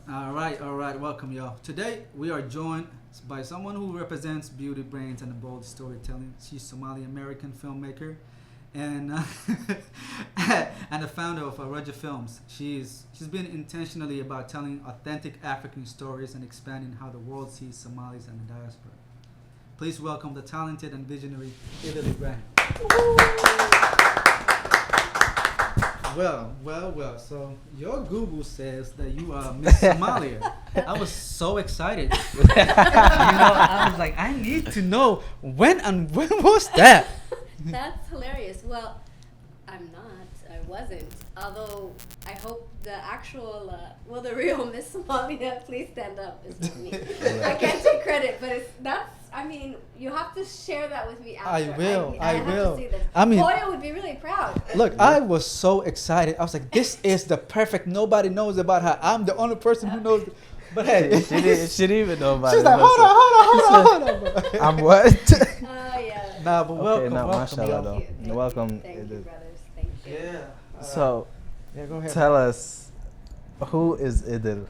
All right. Welcome, y'all. Today we are joined by someone who represents beauty, brains, and bold storytelling. She's Somali American filmmaker, and and the founder of Roger Films. She's been intentionally about telling authentic African stories and expanding how the world sees Somalis and the diaspora. Please welcome the talented and visionary Idil Ibrahim. Well. So your Google says that you are Miss Somalia. I was so excited. I was like, I need to know when was that? That's hilarious. Well, I'm not. I wasn't. Although I hope the actual, the real Miss Somalia, please stand up, is not me. I can't take credit, but you have to share that with me after. I will. I have will. to see this. I mean, Boya would be really proud. Look, I was so excited. I was like, this is the perfect. Nobody knows about her. I'm the only person who knows. But hey, she didn't even know about it. she's like, hold on. I'm what? Oh, yeah. Nah, but welcome, mashallah, y'all. though. Thank you. Welcome. Thank you, brothers. Thank you. Yeah. So, Yeah, go ahead. tell us, who is Idil?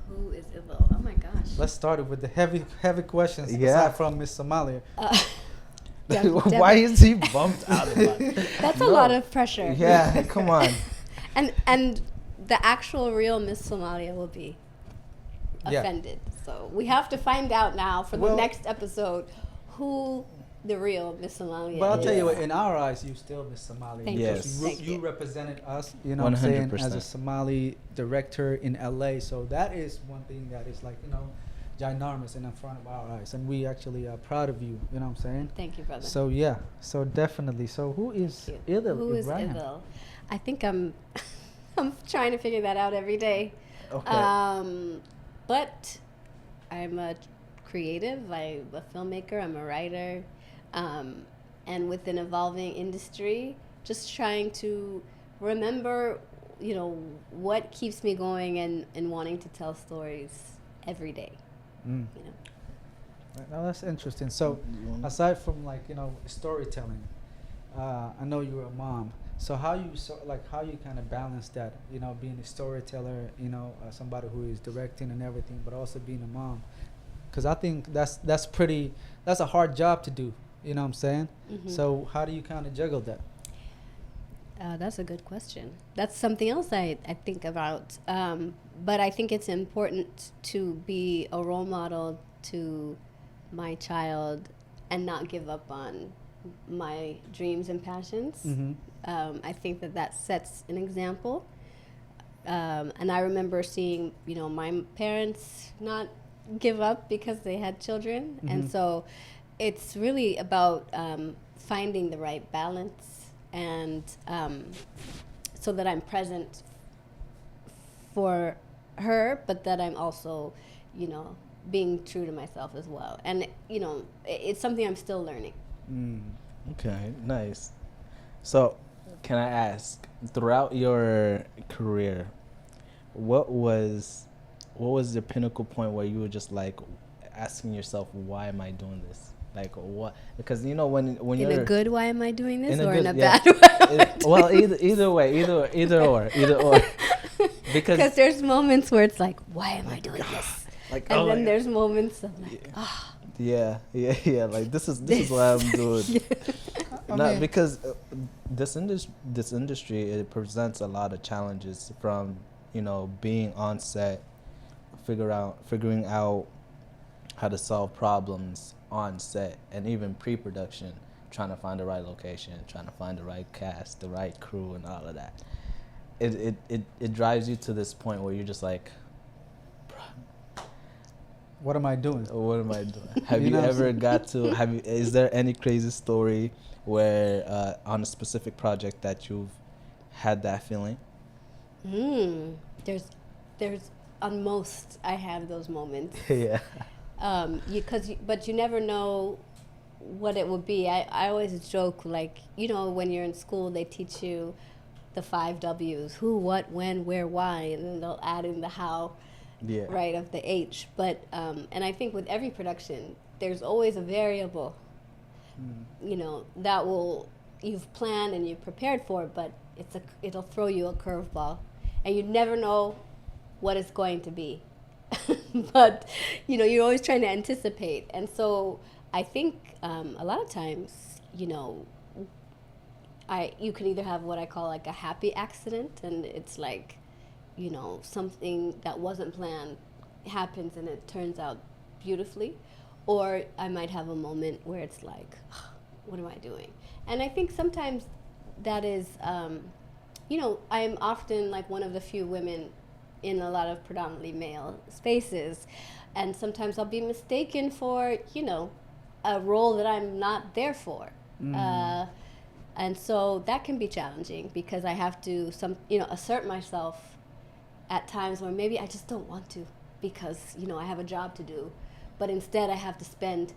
Who is Idil? Oh, my gosh. Let's start it with the heavy questions. Yeah. Aside from Miss Somalia. Why is he bumped out of that? That's a lot of pressure. Yeah, come on. And the actual real Miss Somalia will be Yeah. offended. So we have to find out now for the Well- next episode who the real Miss Somalia But I'll is. tell you what, in our eyes, you still Miss Somalia. Thank you. Because Yes. Thank you you. represented us, you know what I'm saying, as a 100%. Somali director in LA. So that is one thing that is like, ginormous and in front of our eyes. And we actually are proud of you, you know what I'm saying? Thank you, brother. So yeah, so definitely. So who is Thank you. Idil Who is Ibrahim? Idil? I think I'm I'm trying to figure that out every day. Okay. But I'm a creative. I'm a filmmaker. I'm a writer. And with an evolving industry, just trying to remember, what keeps me going and wanting to tell stories every day. Mm. You know. Right, now that's interesting. So aside from storytelling, I know you're a mom. So how you kind of balance that, being a storyteller, somebody who is directing and everything, but also being a mom, because I think that's a hard job to do. You know what I'm saying? Mhm. So how do you kind of juggle that? That's a good question. That's something else I think about. But I think it's important to be a role model to my child and not give up on my dreams and passions. Mm-hmm. I think that sets an example. And I remember seeing, my parents not give up because they had children. Mhm. And so it's really about finding the right balance and so that I'm present for her, but that I'm also, being true to myself as well. And, it's something I'm still learning. Mm. Okay, nice. So, can I ask, throughout your career, what was the pinnacle point where you were just like asking yourself, why am I doing this? Like what? Because when In you're a good, why am I doing this, or in a yeah. bad way? Well, either way, either or. Because there's moments where it's like, why am I doing this? Like, And oh then my there's moments of like, yeah. Like this is what I'm doing. No, because this industry, it presents a lot of challenges from being on set, figuring out how to solve problems on set, and even pre-production, trying to find the right location, trying to find the right cast, the right crew, and all of that. It drives you to this point where you're just like, What am I doing? what am I doing? Have You you know what I'm ever saying? got to is there any crazy story where on a specific project that you've had that feeling? There's on most I have those moments. Yeah. But you never know what it would be. I always joke, like, when you're in school, they teach you the 5 W's: who, what, when, where, why, and then they'll add in the how, Yeah. right, of the H. But and I think with every production, there's always a variable, that you've planned and you're prepared for, but it'll throw you a curveball, and you never know what it's going to be. But, you know, you're always trying to anticipate. And so I think a lot of times, you know, you can either have what I call like a happy accident, and it's like, you know, something that wasn't planned happens and it turns out beautifully, or I might have a moment where it's like, what am I doing? And I think sometimes that is, you know, I'm often like one of the few women in a lot of predominantly male spaces, and sometimes I'll be mistaken for, you know, a role that I'm not there for. And so that can be challenging because I have to assert myself at times where maybe I just don't want to because, you know, I have a job to do. But instead I have to spend,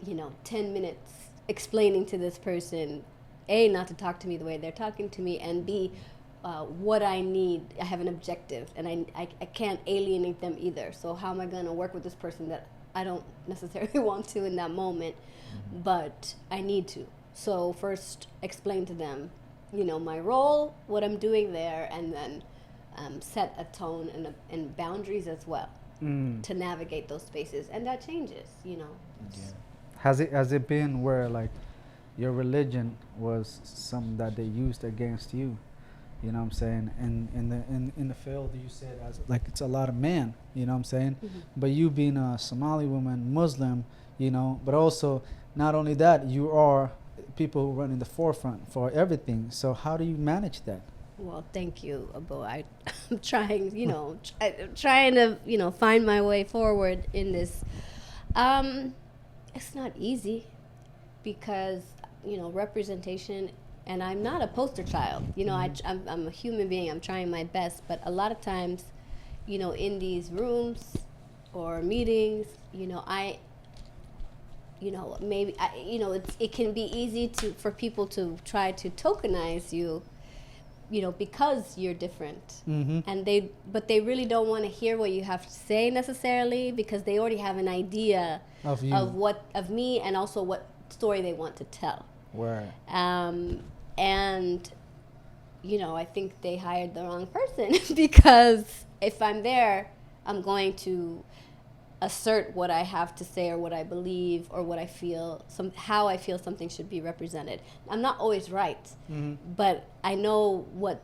you know, 10 minutes explaining to this person, A, not to talk to me the way they're talking to me, and B, what I need. I have an objective, and I can't alienate them either. So how am I going to work with this person that I don't necessarily want to in that moment, but I need to? So first explain to them, you know, my role, what I'm doing there, and then set a tone and boundaries as well to navigate those spaces. And that changes, you know. Yeah. Has it been where like your religion was something that they used against you? You know what I'm saying? And in the field you said as like it's a lot of men, you know what I'm saying? But you being a Somali woman, Muslim, you know, but also not only that, you are people who run in the forefront for everything. So how do you manage that? Well, thank you, Abo. I'm trying, you know, trying to, you know, find my way forward in this. It's not easy because, you know, representation, and I'm not a poster child. You know, I'm a human being. I'm trying my best. But a lot of times, you know, in these rooms or meetings, you know, it can be easy for people to try to tokenize you, you know, because you're different. And but they really don't want to hear what you have to say necessarily because they already have an idea of you, of me, and also what story they want to tell. Where and you know, I think they hired the wrong person because if I'm there, I'm going to assert what I have to say or what I believe or what I feel, how I feel something should be represented. I'm not always right, but I know what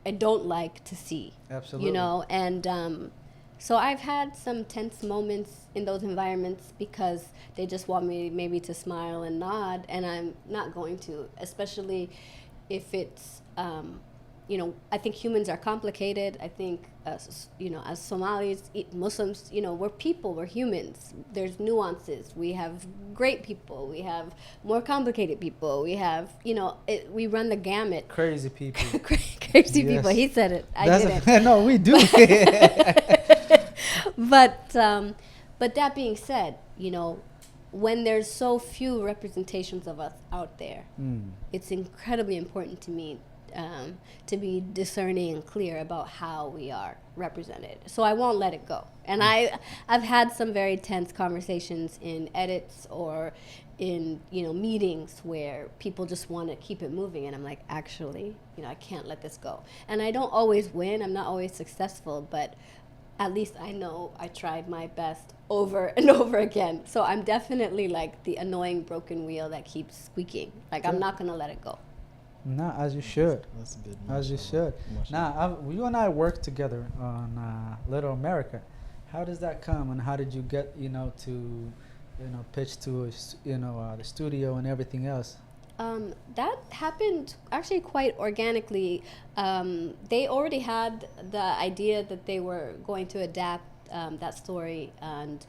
I don't like to see. Absolutely. You know, and so I've had some tense moments in those environments because they just want me maybe to smile and nod, and I'm not going to, especially if it's, you know, I think humans are complicated. I think, you know, as Somalis, Muslims, you know, we're people, we're humans. There's nuances. We have great people. We have more complicated people. We have, you know, we run the gamut. Crazy people. Crazy people. He said it. I didn't. No, we do. But that being said, you know, when there's so few representations of us out there, it's incredibly important to me to be discerning and clear about how we are represented. So I won't let it go. And I've had some very tense conversations in edits or in, you know, meetings where people just want to keep it moving, and I'm like, actually, you know, I can't let this go. And I don't always win. I'm not always successful, but at least I know I tried my best over and over again. So I'm definitely like the annoying broken wheel that keeps squeaking. Like, I'm not going to let it go. No, as you should. That's good. As you should. Now, you and I worked together on Little America. How does that come, and how did you get, you know, to, you know, pitch to, you know, the studio and everything else? That happened actually quite organically. They already had the idea that they were going to adapt that story, and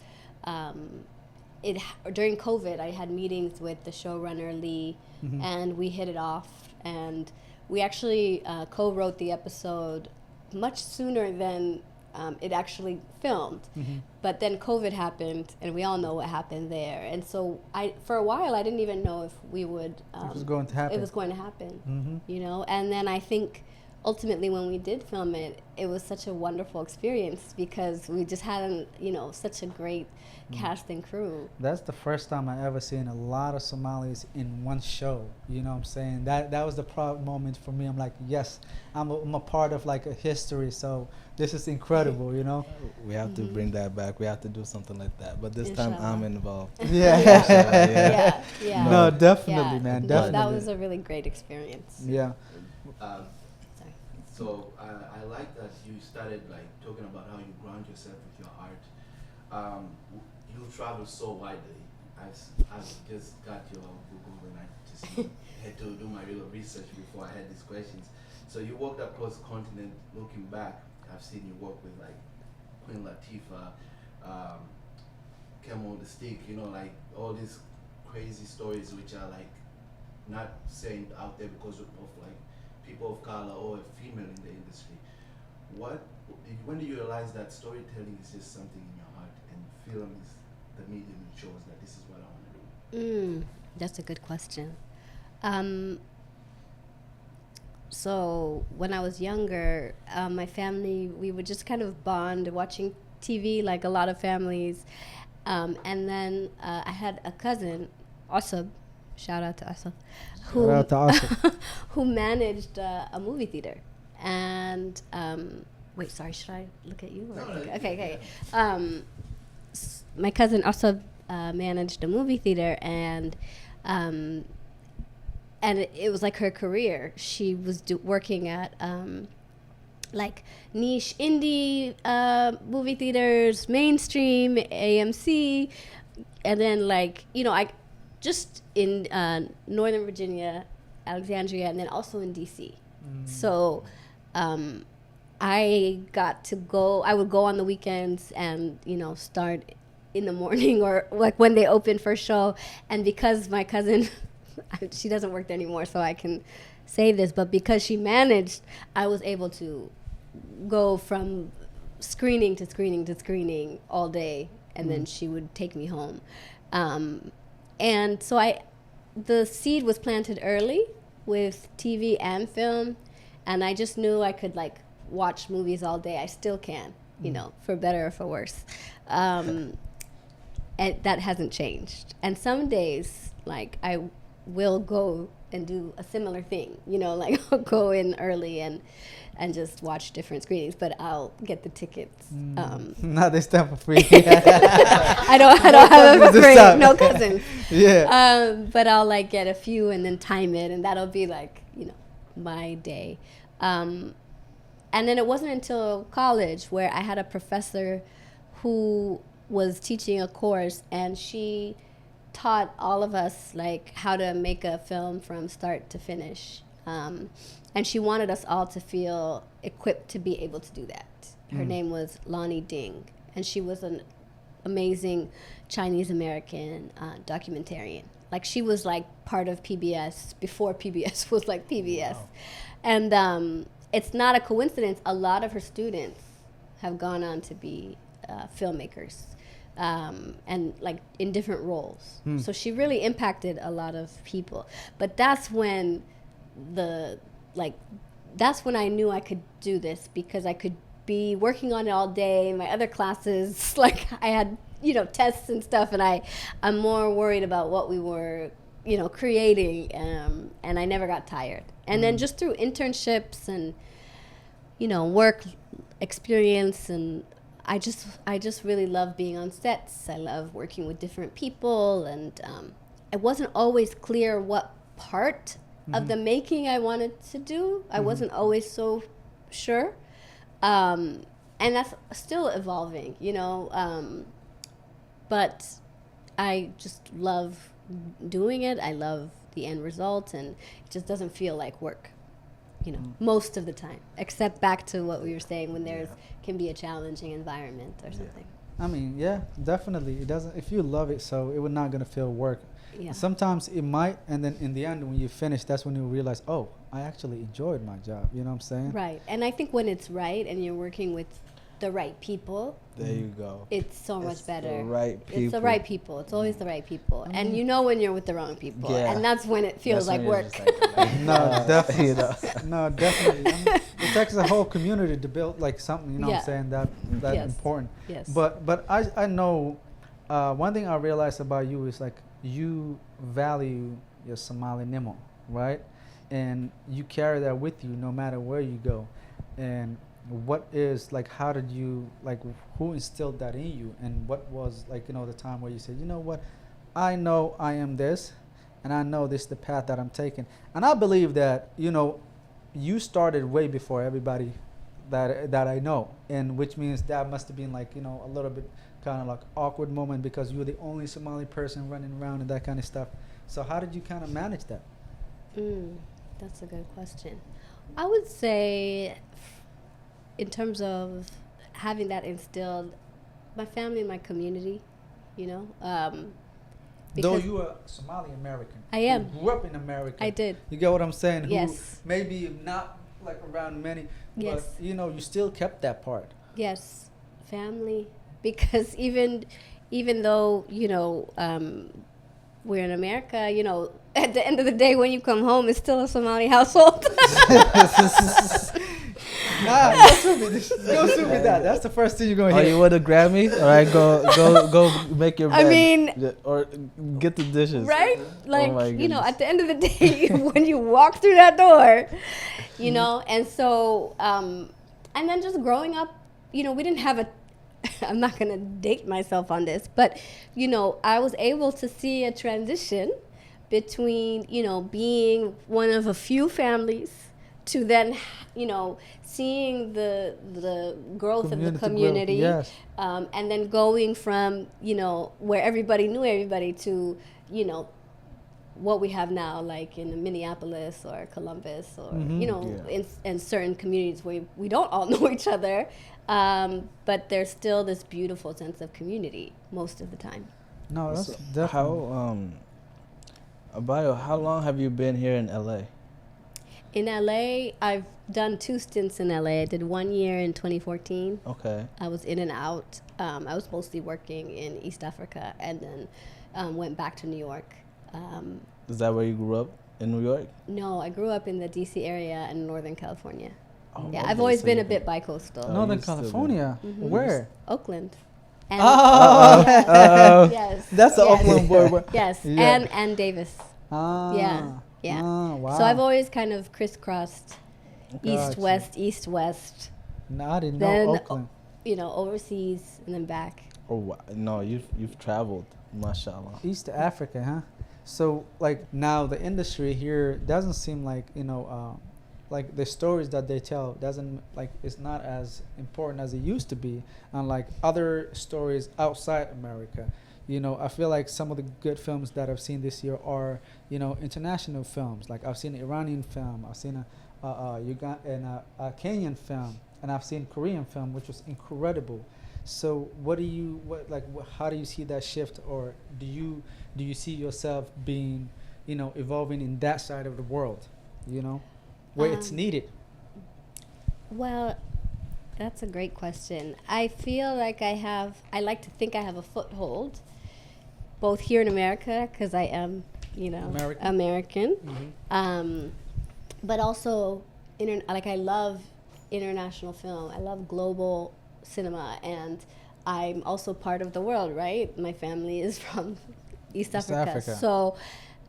during COVID, I had meetings with the showrunner Lee, and we hit it off. And we actually co-wrote the episode much sooner than it actually filmed. But then COVID happened, and we all know what happened there. And so for a while, I didn't even know if we would. It was going to happen. It was going to happen, you know. And then I think ultimately, when we did film it, it was such a wonderful experience because we just had, such a great cast and crew. That's the first time I ever seen a lot of Somalis in one show. You know what I'm saying? That was the proud moment for me. I'm like, yes, I'm a part of like a history. So this is incredible. You know? We have to bring that back. We have to do something like that. But this time Inshallah. I'm involved. Yeah. Yeah. No, definitely, Yeah. man. No, Definitely. that was a really great experience. Yeah. Sorry. So I like that you started like talking about how you ground yourself with your art. You travel so widely. I've just got your Google and I just had to do my real research before I had these questions. So you walked across the continent. Looking back, I've seen you work with like Queen Latifah, Camel the Stick. Like all these crazy stories which are like not saying out there because of like people of color or a female in the industry. When do you realize that storytelling is just something in your heart and film is the medium that shows that this is what I want to do? That's a good question. So when I was younger, my family, we would just kind of bond watching TV like a lot of families. And then I had a cousin, Asab, shout out to Asab, who managed a movie theater. And wait, sorry, should I look at you? Or okay. My cousin Asab managed a movie theater, and it was like her career. She was working at like niche indie movie theaters, mainstream, AMC, and then I just in Northern Virginia, Alexandria, and then also in DC. So I got to go. I would go on the weekends and start in the morning or like when they open for a show. And because my cousin, she doesn't work there anymore, so I can say this, but because she managed, I was able to go from screening to screening to screening all day, and then she would take me home. And so the seed was planted early with TV and film, and I just knew I could watch movies all day. I still can, for better or for worse. And that hasn't changed. And some days, I will go and do a similar thing, I'll go in early and just watch different screenings, but I'll get the tickets. Not this time for free. I don't have it for free. No cousins. Yeah. But I'll get a few and then time it, and that'll be my day. And then it wasn't until college where I had a professor who was teaching a course, and she taught all of us how to make a film from start to finish. And she wanted us all to feel equipped to be able to do that. Her name was Lonnie Ding, and she was an amazing Chinese-American documentarian. She was part of PBS before PBS was PBS. Wow. And it's not a coincidence. A lot of her students have gone on to be filmmakers, and in different roles. So she really impacted a lot of people. But that's when that's when I knew I could do this, because I could be working on it all day. My other classes, I had, tests and stuff, and I'm more worried about what we were, creating, and I never got tired. And then just through internships and, work experience, and I just really love being on sets. I love working with different people, and it wasn't always clear what part of the making I wanted to do. I wasn't always so sure. And that's still evolving, but I just love doing it. I love the end result, and it just doesn't feel like work, most of the time, except back to what we were saying, when there's can be a challenging environment or something. I mean, yeah, definitely. It doesn't, if you love it, so it would not gonna feel work. Yeah. Sometimes it might, and then in the end, when you finish, that's when you realize, oh, I actually enjoyed my job. You know what I'm saying? Right. And I think when it's right and you're working with the right people, there you go. It's so much better. The right people. It's the right people. It's always the right people. And you know when you're with the wrong people. Yeah. And that's when it feels like work. No, definitely. No, definitely. takes a whole community to build like something, you know what I'm saying, that Yes. important. Yes. But I know one thing I realized about you is like you value your Somali Nemo, right? And you carry that with you no matter where you go. And what is like, how did you like, who instilled that in you? And what was like, you know, the time where you said, you know what, I know I am this, and I know this is the path that I'm taking. And I believe that, you know, you started way before everybody that I know, and which means that must have been like, you know, a little bit kind of like awkward moment because you were the only Somali person running around and that kind of stuff. So how did you kind of manage that? That's a good question. I would say, in terms of having that instilled, my family and my community, you know. Though you are Somali American. I am. You grew up in America. I did. You get what I'm saying? Yes. Who maybe not like around many, Yes. but you know, you still kept that part. Yes, family. Because even though, you know, we're in America, you know, at the end of the day when you come home, it's still a Somali household. Nah, don't sue me. Don't sue me that. That's the first thing you're going to Oh, hear. you want a Grammy? All right, go make your bed. I mean, or get the dishes. right? Like, my you know, goodness. at the end of the day, when you walk through that door, you know, and so, and then just growing up, you know, we didn't have I'm not going to date myself on this, but, you know, I was able to see a transition between, you know, being one of a few families to then, you know, seeing the growth of the community, yes. and then going from, you know, where everybody knew everybody to, you know, what we have now, like in Minneapolis or Columbus or, you know, in certain communities where we don't all know each other, but there's still this beautiful sense of community most of the time. No, that's So definitely. Abayo, how long have you been here in LA? In LA, I've done 2 stints in LA. I did 1 year in 2014. Okay. I was in and out. I was mostly working in East Africa, and then went back to New York. Is that where you grew up in New York? No, I grew up in the DC area in Northern California. Oh, Yeah, okay, I've always so been you a bit bi-coastal. Oh, Northern you still been- California. Where? Oakland. And Oh, yes. that's the yes. Oakland boy. Yes, Yeah. and Davis. Ah, Yeah. Ah, wow. So I've always kind of crisscrossed Gotcha. east, west, No, I didn't then, know Oakland. you know, overseas and then back. Oh no, you've traveled, mashallah. East Africa, huh? So like now the industry here doesn't seem like, you know, like the stories that they tell doesn't like, it's not as important as it used to be, unlike other stories outside America. You know, I feel like some of the good films that I've seen this year are, you know, international films. Like I've seen an Iranian film, I've seen a Kenyan film, and I've seen Korean film, which was incredible. So how do you see that shift, or do you see yourself being, you know, evolving in that side of the world, you know, where it's needed? Well, that's a great question. I feel like I like to think I have a foothold, both here in America, because I am, you know, American. But also, like I love international film. I love global cinema, and I'm also part of the world, right? My family is from East Africa. So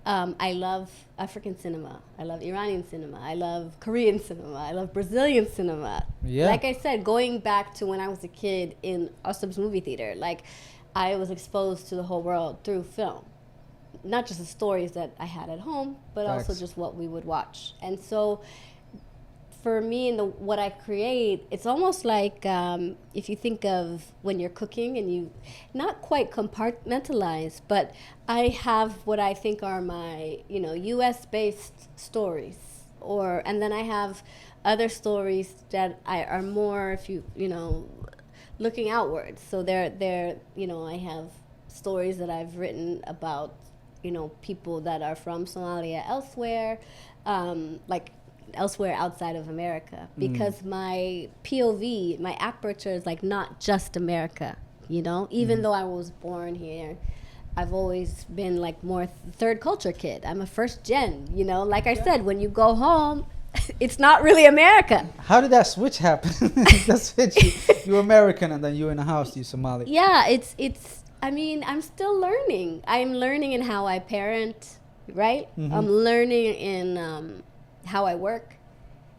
I love African cinema. I love Iranian cinema. I love Korean cinema. I love Brazilian cinema. Yeah. Like I said, going back to when I was a kid in Ostub's movie theater, like I was exposed to the whole world through film. Not just the stories that I had at home, but Facts. also just what we would watch. And so for me and what I create, it's almost like if you think of when you're cooking and you not quite compartmentalize, but I have what I think are my, you know, US based stories, and then I have other stories that are more, if you know, looking outwards. So they're you know, I have stories that I've written about, you know, people that are from Somalia elsewhere, like elsewhere outside of America, because my POV, my aperture is like not just America, you know, even though I was born here. I've always been like more third culture kid. I'm a first gen, you know, like I said, when you go home, it's not really America. How did that switch happen? That switch, you're American and then you're in a house, you're Somali. Yeah, it's. I mean, I'm still learning. I'm learning in how I parent, right? Mhm. I'm learning in how I work.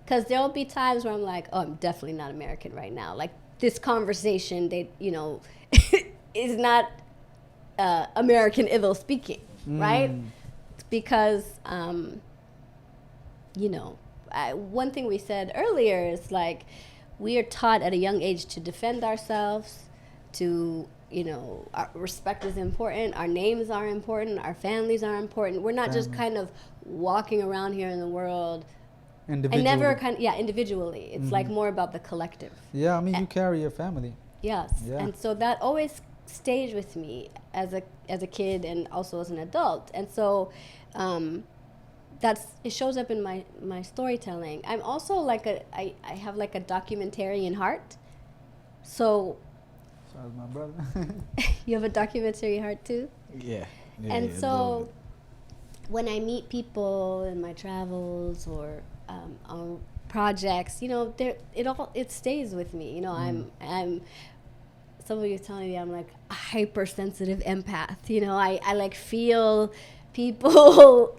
Because there'll be times where I'm like, oh, I'm definitely not American right now. Like, this conversation, is not American Idil speaking, right? Because, one thing we said earlier is like, we are taught at a young age to defend ourselves, to, our respect is important, our names are important, our families are important. We're not just kind of walking around here in the world. Individually. I never individually. It's like more about the collective. Yeah, I mean, you carry your family. Yes, Yeah. and so that always stayed with me as a kid and also as an adult. And so it shows up in my storytelling. I'm also like I have like a documentarian heart. So As my brother. you have a documentary heart too? Yeah. And yeah, so when I meet people in my travels or on projects, it stays with me. I'm somebody was telling me I'm like a hypersensitive empath. I like feel people,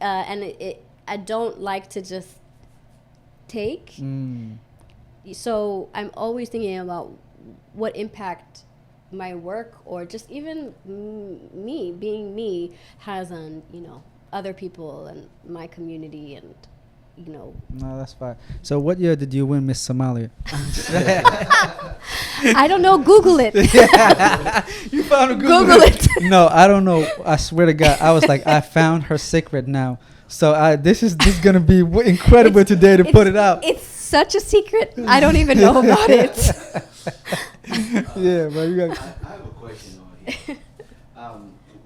and I don't like to just take. So I'm always thinking about what impact my work or just even me being me has on other people and my community and No, that's fine. So what year did you win Miss Somalia? I don't know. Google it. You found a Google it. No, I don't know. I swear to God, I was like, I found her secret now. So this is gonna be incredible today to put it out. It's such a secret. I don't even know about it. Yeah, but you got. I have a question over here.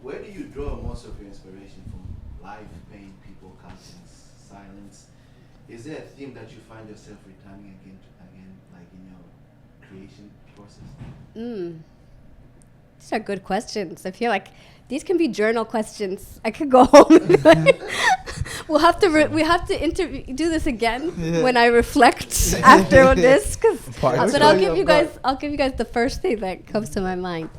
Where do you draw most of your inspiration from? Life, pain, people, countenance, silence. Is there a theme that you find yourself returning again, like in your creation process? These are good questions. I feel like these can be journal questions. I could go home. We'll have to do this again when I reflect after this. But I'll give you guys the first thing that comes to my mind.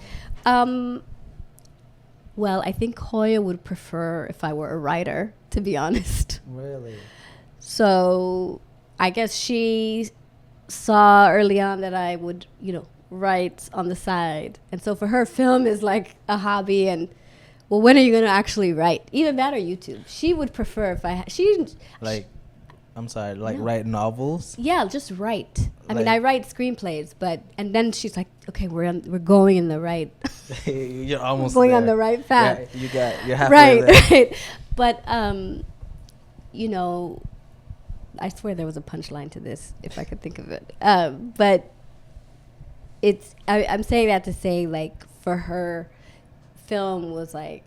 Well, I think Hoya would prefer if I were a writer, to be honest. Really? So I guess she saw early on that I would, write on the side. And so for her, film is like a hobby. And, well, when are you going to actually write? Either that or YouTube. She would prefer if write novels? Yeah, just write. I mean, I write screenplays, and then she's like, okay, we're going in the right. You're almost going there. on the right path. Yeah, you're halfway there. Right. But, I swear there was a punchline to this, if I could think of it. But I'm saying that to say, like, for her, film was like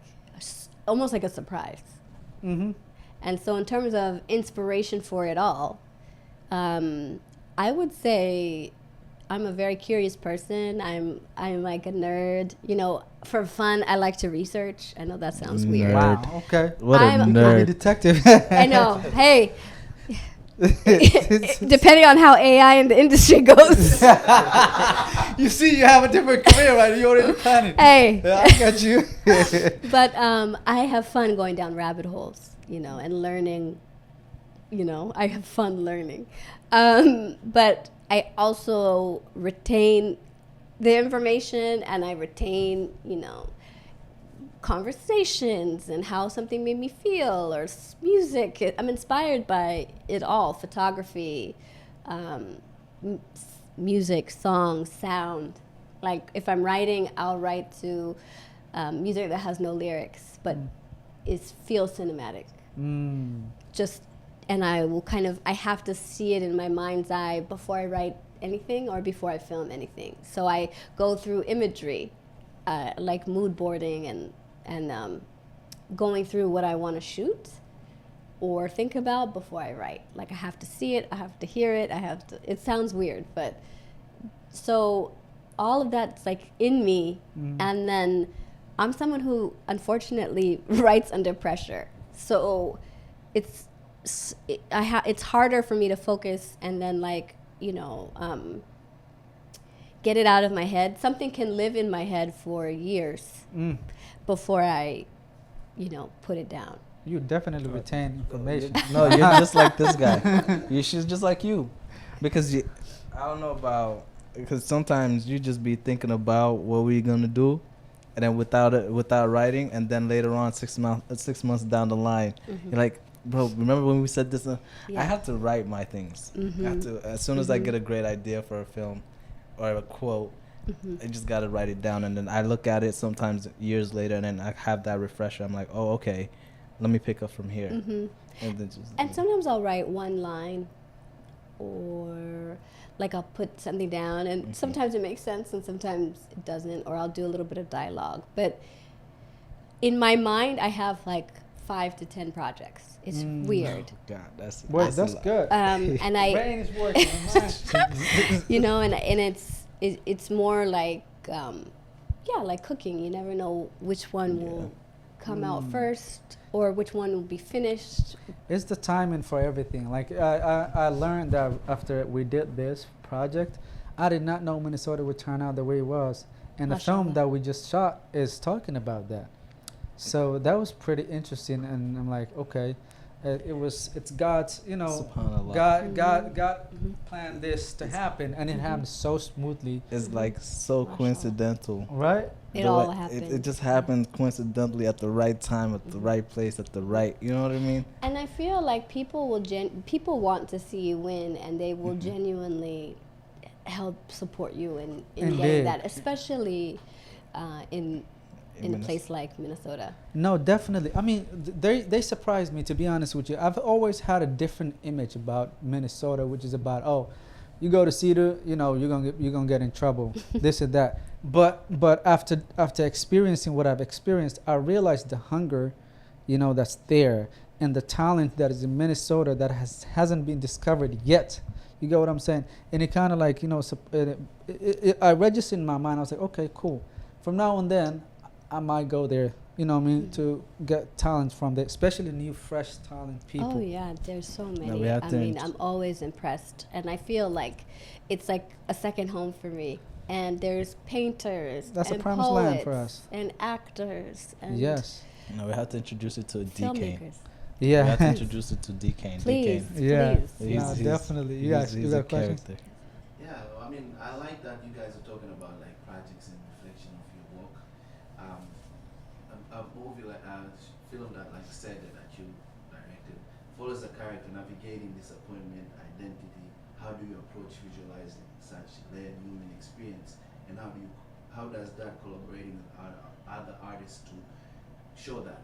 almost like a surprise. Mm-hmm. And so in terms of inspiration for it all, I would say I'm a very curious person. I'm like a nerd. For fun, I like to research. I know that sounds weird. Wow. Okay. What a You could be nerd. detective. I know. Hey. Depending on how AI in the industry goes. You see, you have a different career, right? You already planned it. Hey. Yeah, I got you. But I have fun going down rabbit holes, and learning. I have fun learning. But I also retain the information, and I retain, conversations and how something made me feel, or music. I'm inspired by it all: photography, music, songs, sound. Like if I'm writing, I'll write to music that has no lyrics, but it feels cinematic. And I have to see it in my mind's eye before I write anything or before I film anything. So I go through imagery, like mood boarding and going through what I want to shoot or think about before I write. Like I have to see it, I have to hear it, it sounds weird, but so all of that's like in me. And then I'm someone who unfortunately writes under pressure. So it's harder for me to focus and then get it out of my head. Something can live in my head for years before I put it down. You definitely retain information. No, you're just like this guy. She's just like you, because I don't know about, because sometimes you just be thinking about what we're gonna do, and then without writing, and then later on 6 months down the line, you're like, bro, remember when we said this? I have to write my things. I have to, as soon as I get a great idea for a film or a quote, I just gotta write it down, and then I look at it sometimes years later, and then I have that refresher. I'm like, oh, okay, let me pick up from here. And sometimes I'll write one line, or I'll put something down, and sometimes it makes sense and sometimes it doesn't, or I'll do a little bit of dialogue. But in my mind, I have 5 to 10 projects. It's weird. Oh, God, that's good. And I brain is working. and it's more like cooking. You never know which one will come out first or which one will be finished. It's the timing for everything. I learned that after we did this project, I did not know Minnesota would turn out the way it was, and the film that we just shot is talking about that. So that was pretty interesting, and I'm like, okay, it's God's, God planned this to happen, and it happened so smoothly. It's so coincidental, right? It all happened. It just happened coincidentally at the right time, at the right place, at the right. You know what I mean? And I feel like people will people want to see you win, and they will genuinely help support you in getting that, especially in a place like Minnesota. No, definitely. I mean, they surprised me, to be honest with you. I've always had a different image about Minnesota, which is about, oh, you go to Cedar, you're gonna get in trouble, this and that. But after experiencing what I've experienced, I realized the hunger, that's there, and the talent that is in Minnesota that hasn't been discovered yet. You get what I'm saying? And it kind of I registered in my mind. I was like, okay, cool. From now on, then I might go there, to get talent from there, especially new, fresh talent people. Oh yeah, there's so many. No, I'm always impressed, and I feel like it's like a second home for me. And there's painters, that's and a promised poets, land for us, and actors, and yes. No, we have to introduce it to a DK. filmmakers. Yeah. We have to introduce it to DK. Please, Yeah. please. No, definitely. You guys, you got questions? Yeah, I mean, I like that you guys are talking about projects and reflection of your work. A movie film that said that you directed follows a character navigating disappointment, identity. How do you approach visualizing such layered human experience, and how does that collaborating with other artists to show that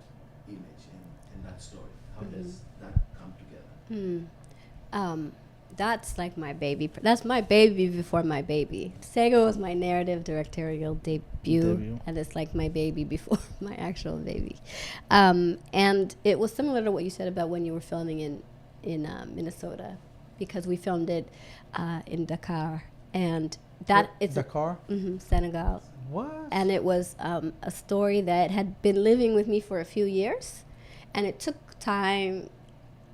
image and that story? How does that come together? That's my baby. That's my baby before my baby. Sega was my narrative directorial debut. And it's my baby before my actual baby. And it was similar to what you said about when you were filming in Minnesota, because we filmed it in Dakar, and it's Dakar, Senegal. What? And it was a story that had been living with me for a few years, and it took time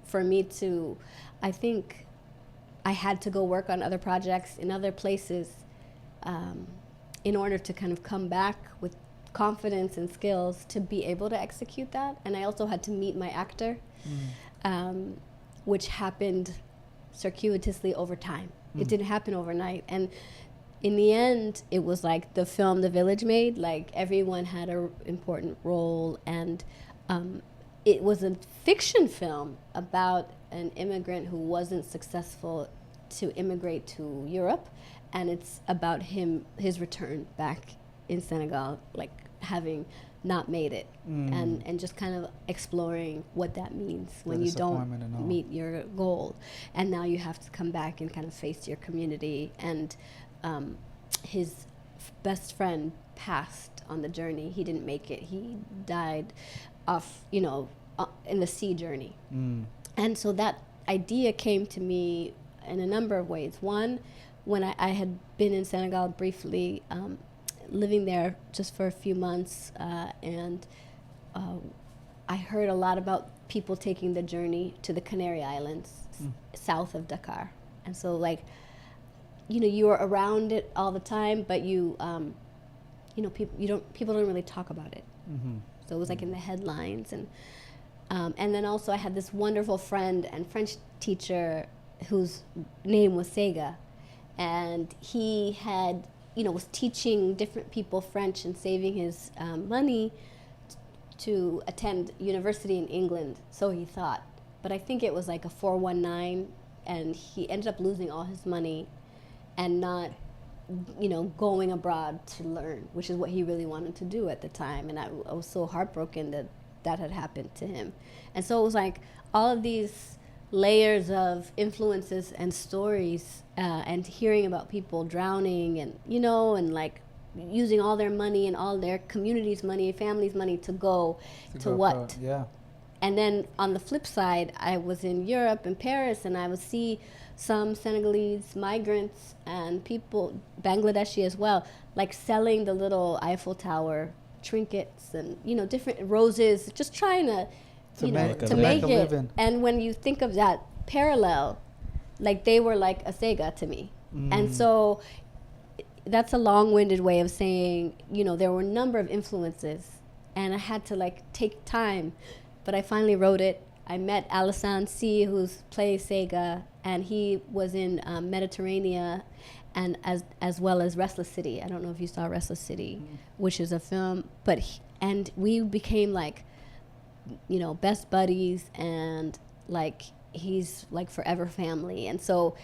for me to, I think, I had to go work on other projects in other places in order to kind of come back with confidence and skills to be able to execute that. And I also had to meet my actor, which happened circuitously over time. It didn't happen overnight. And in the end, it was the film The Village made. Everyone had an important role, and it was a fiction film about an immigrant who wasn't successful to immigrate to Europe, and it's about his return back in Senegal, having not made it, and just kind of exploring what that means when you don't meet your goal, and now you have to come back and kind of face your community. And his best friend passed on the journey. He didn't make it. He died off, in the sea journey. And so that idea came to me in a number of ways. One, when I had been in Senegal briefly, living there just for a few months, and I heard a lot about people taking the journey to the Canary Islands, south of Dakar. And so, like, you know, you are around it all the time, but you know, people don't really talk about it. So it was like in the headlines. And then also I had this wonderful friend and French teacher whose name was Sega, and he had, you know, was teaching different people French and saving his money to attend university in England, so he thought. But I think it was like a 419, and he ended up losing all his money and not, you know, going abroad to learn, which is what he really wanted to do at the time. And I was so heartbroken that that had happened to him. And so it was like all of these layers of influences and stories, and hearing about people drowning, and, you know, and like using all their money and all their community's money, family's money to go to what? Yeah. And then on the flip side, I was in Europe, in Paris, and I would see some Senegalese migrants and people, Bangladeshi as well, like selling the little Eiffel Tower trinkets and, you know, different roses, just trying to make a it. living. And when you think of that parallel, like they were like a Sega to me. And so that's a long-winded way of saying, you know, there were a number of influences, and I had to like take time. But I finally wrote it. I met Alassane C, who plays Sega, and he was in Mediterranean, and as well as Restless City. I don't know if you saw Restless City, which is a film, but and we became like, you know, best buddies, and like he's like forever family. And so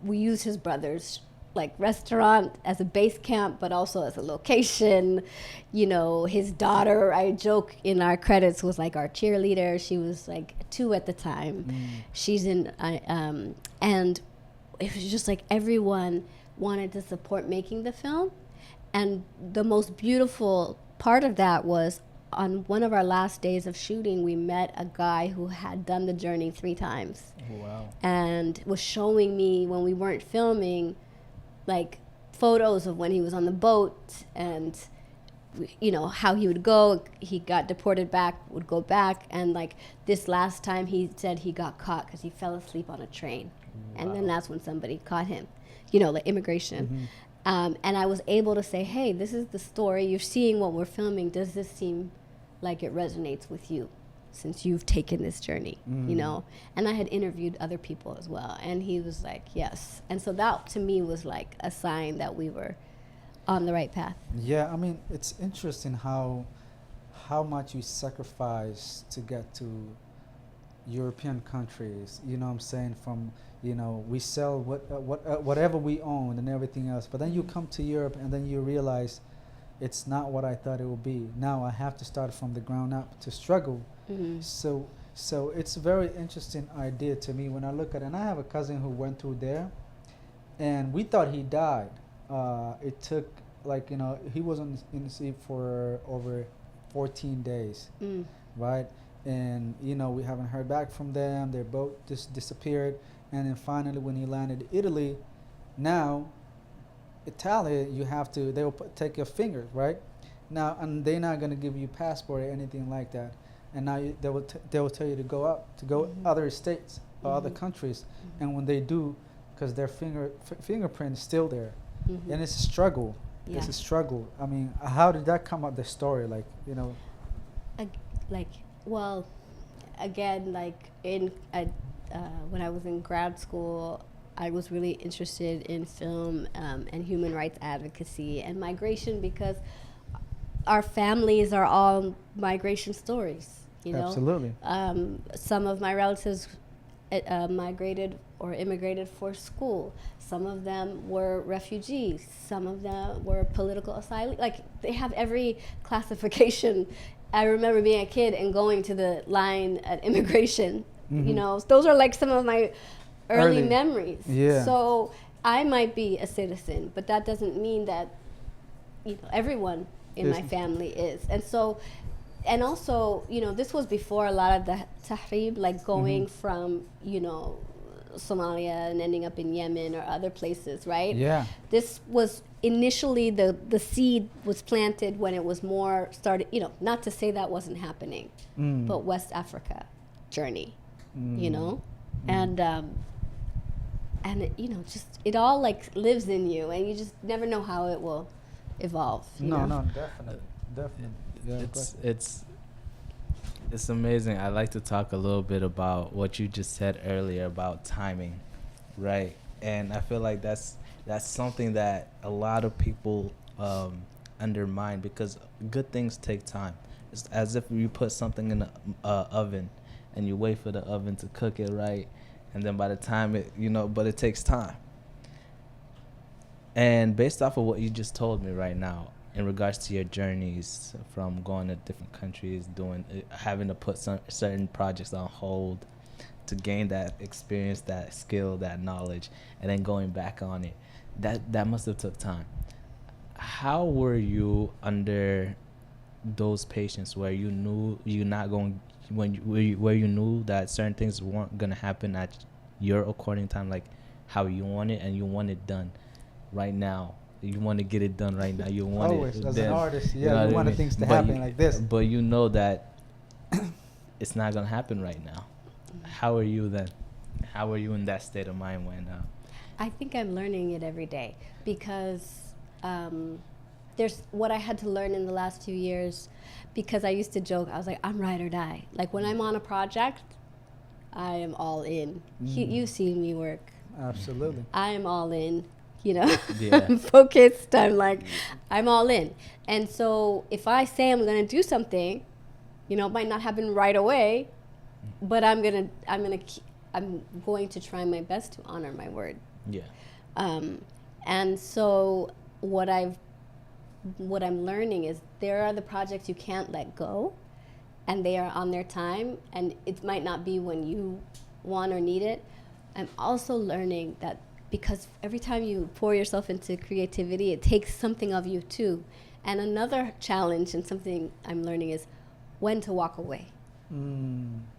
we use his brother's like restaurant as a base camp, but also as a location. You know, his daughter, I joke in our credits, was like our cheerleader. She was like 2 at the time. She's in, and it was just like everyone wanted to support making the film. And the most beautiful part of that was on one of our last days of shooting, we met a guy who had done the journey 3 times. Wow. And was showing me, when we weren't filming, like photos of when he was on the boat, and you know how he would go. He got deported back, would go back, and like this last time he said he got caught because he fell asleep on a train. And then that's when somebody caught him, you know, like immigration. And I was able to say, hey, this is the story, you're seeing what we're filming, does this seem like it resonates with you since you've taken this journey, you know? And I had interviewed other people as well, and he was like, yes. And so that to me was like a sign that we were on the right path. Yeah, I mean, it's interesting how much you sacrifice to get to European countries, you know what I'm saying, from, you know, we sell whatever we own and everything else, but then you come to Europe and then you realize it's not what I thought it would be. Now I have to start from the ground up to struggle. So it's a very interesting idea to me when I look at it. And I have a cousin who went through there, and we thought he died. It took, like, you know, he was in the sea for over 14 days, right? And, you know, we haven't heard back from them. Their boat just disappeared. And then finally when he landed in Italy, now Italy, you have to, they'll take your fingers, right? Now, and they're not going to give you passport or anything like that. And now they will tell you to go up, to go other states or other countries. And when they do, because their fingerprint is still there. And it's a struggle. Yeah. It's a struggle. I mean, how did that come up, the story? Like, you know. Well, again, like when I was in grad school, I was really interested in film and human rights advocacy and migration, because our families are all migration stories, you know? Absolutely. Some of my relatives migrated or immigrated for school. Some of them were refugees. Some of them were political asylum. Like, they have every classification. I remember being a kid and going to the line at immigration. You know, those are like some of my early memories. Yeah. So I might be a citizen, but that doesn't mean that, you know, everyone in my family is. And so, and also, you know, this was before a lot of the tahrib, like going from, you know, Somalia and ending up in Yemen or other places, right? Yeah. This was initially the seed was planted when it was more started, you know, not to say that wasn't happening, but West Africa. journey, you know, and it, you know, just it all like lives in you, and you just never know how it will evolve. You know? No, definitely. Yeah, It's amazing. I like to talk a little bit about what you just said earlier about timing, right? And I feel like that's something that a lot of people undermine, because good things take time. It's as if you put something in the oven and you wait for the oven to cook it right, and then by the time it, you know, but it takes time. And based off of what you just told me right now, in regards to your journeys from going to different countries, having to put certain projects on hold to gain that experience, that skill, that knowledge, and then going back on it, that must have took time. How were you under those patients where you knew you're not going, where you knew that certain things weren't gonna happen at your according time, like how you want it, and you want it done right now? You want to get it done right now. You want always it as then, an artist, you know yeah, you what I want mean? things to But happen like this. But you know that it's not gonna happen right now. How are you then? How are you in that state of mind when? I think I'm learning it every day, because there's what I had to learn in the last few years, because I used to joke, I was like, I'm ride or die. Like when I'm on a project, I am all in. You've seen me work. Absolutely. I am all in, you know. Yeah. I'm focused. I'm like, I'm all in. And so if I say I'm going to do something, you know, it might not happen right away, but I'm going to try my best to honor my word. Yeah. And so what I'm learning is there are the projects you can't let go, and they are on their time, and it might not be when you want or need it. I'm also learning that because every time you pour yourself into creativity, it takes something of you too. And another challenge and something I'm learning is when to walk away.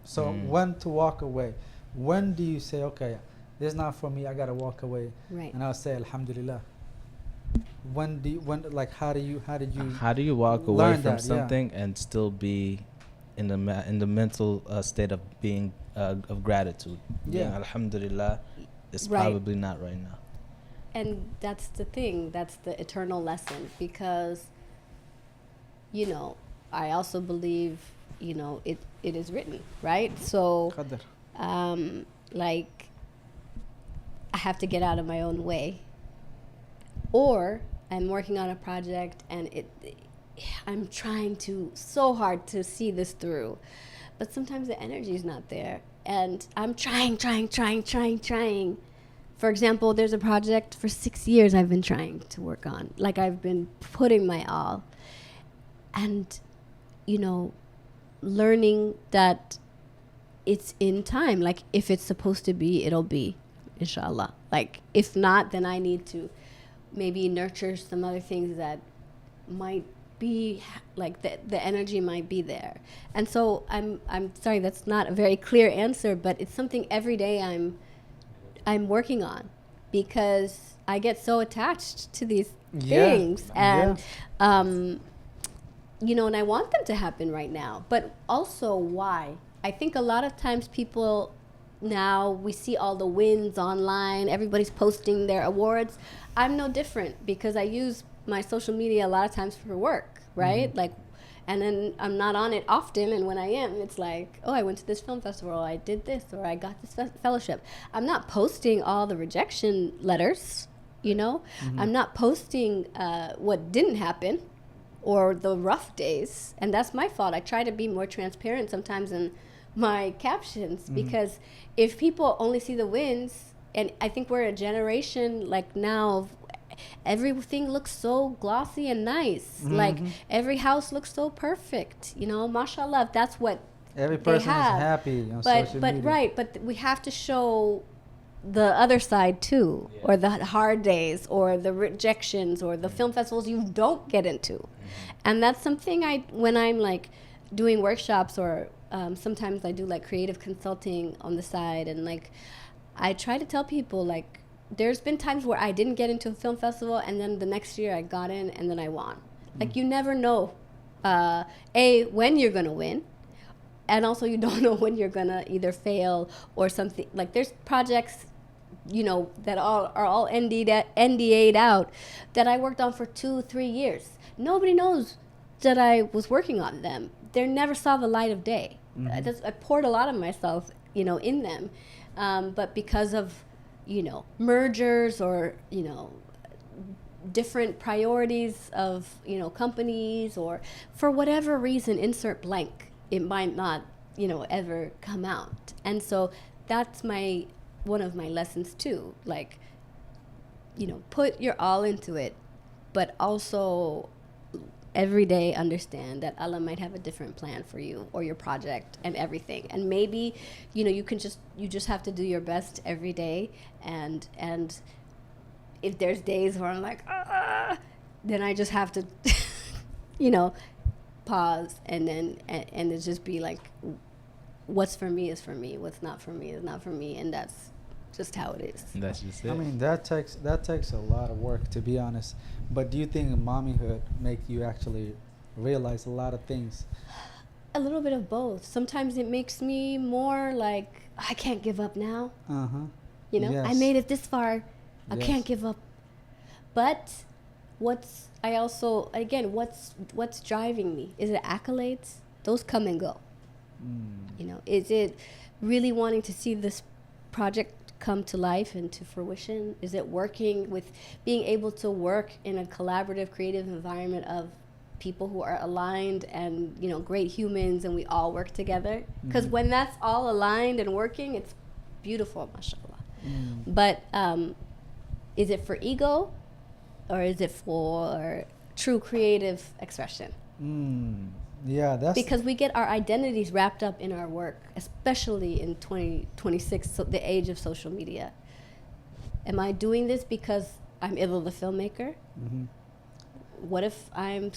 So when to walk away? When do you say, okay, this is not for me, I gotta walk away? Right. And I'll say, Alhamdulillah. How do you walk away learn from that? something and still be in the mental state of being of gratitude? Yeah. Alhamdulillah, it's Right. probably not right now. And that's the thing, that's the eternal lesson, because, you know, I also believe, you know, it is written, right? So, Qadr. like, I have to get out of my own way, or I'm working on a project and I'm trying so hard to see this through, but sometimes the energy is not there, and I'm trying. For example, there's a project for 6 years I've been trying to work on. Like, I've been putting my all, and, you know, learning that it's in time. Like, if it's supposed to be, it'll be, inshallah. Like, if not, then I need to maybe nurture some other things that might be like the energy might be there. And so I'm sorry, that's not a very clear answer, but it's something every day I'm working on, because I get so attached to these things, and you know, and I want them to happen right now. But also, why? I think a lot of times people now, we see all the wins online, everybody's posting their awards. I'm no different, because I use my social media a lot of times for work, right? Like, and then I'm not on it often, and when I am, it's like, oh, I went to this film festival, or I did this, or I got this fellowship. I'm not posting all the rejection letters, you know? I'm not posting what didn't happen, or the rough days, and that's my fault. I try to be more transparent sometimes in my captions, because if people only see the wins, and I think we're a generation like now of everything looks so glossy and nice. Like, every house looks so perfect, you know, mashallah. That's what every person is have. happy on social media. Right, but we have to show the other side too, or the hard days, or the rejections, or the film festivals you don't get into. And that's something when I'm like doing workshops, or sometimes I do like creative consulting on the side, and like I try to tell people, like, there's been times where I didn't get into a film festival, and then the next year I got in, and then I won. Like, you never know, when you're gonna win, and also you don't know when you're gonna either fail or something. Like there's projects, that are all NDA'd out that I worked on for 2-3 years. Nobody knows that I was working on them. They never saw the light of day. I poured a lot of myself, in them, but because of, mergers or, different priorities of, companies, or for whatever reason, insert blank, it might not, ever come out. And so that's one of my lessons too. Like, put your all into it, but also every day understand that Allah might have a different plan for you or your project and everything. And maybe, you just have to do your best every day. And if there's days where I'm like, then I just have to, pause and then, and it just be like, what's for me is for me. What's not for me is not for me. And that's just how it is. That's just it. I mean, that takes a lot of work, to be honest. But do you think mommyhood make you actually realize a lot of things? A little bit of both. Sometimes it makes me more like, I can't give up now. Yes. I made it this far. I Yes. can't give up. But what's driving me? Is it accolades? Those come and go. Is it really wanting to see this project come to life and to fruition? Is it being able to work in a collaborative, creative environment of people who are aligned and, great humans, and we all work together? Because when that's all aligned and working, it's beautiful, mashallah. But is it for ego, or is it for true creative expression? Yeah, that's Because we get our identities wrapped up in our work, especially in 2026, so the age of social media. Am I doing this because I'm Idil the filmmaker? What if I'm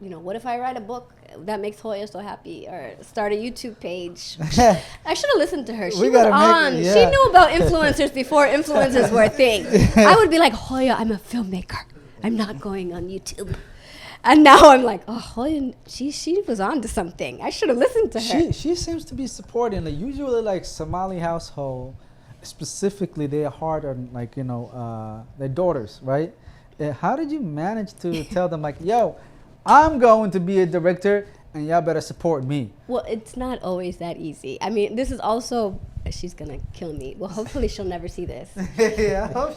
what if I write a book that makes Hoya so happy, or start a YouTube page? I should have listened to her. She was on. She knew about influencers before influencers were a thing. I would be like, Hoya, I'm a filmmaker. I'm not going on YouTube. And now I'm like, oh, Hoya, she was on to something. I should have listened to her. She seems to be supporting. Like, usually, like Somali household, specifically, they are hard on their daughters, right? How did you manage to tell them, like, yo, I'm going to be a director and y'all better support me? Well, it's not always that easy. I mean, this is also, she's gonna kill me. Well, hopefully she'll never see this. Yeah, I hope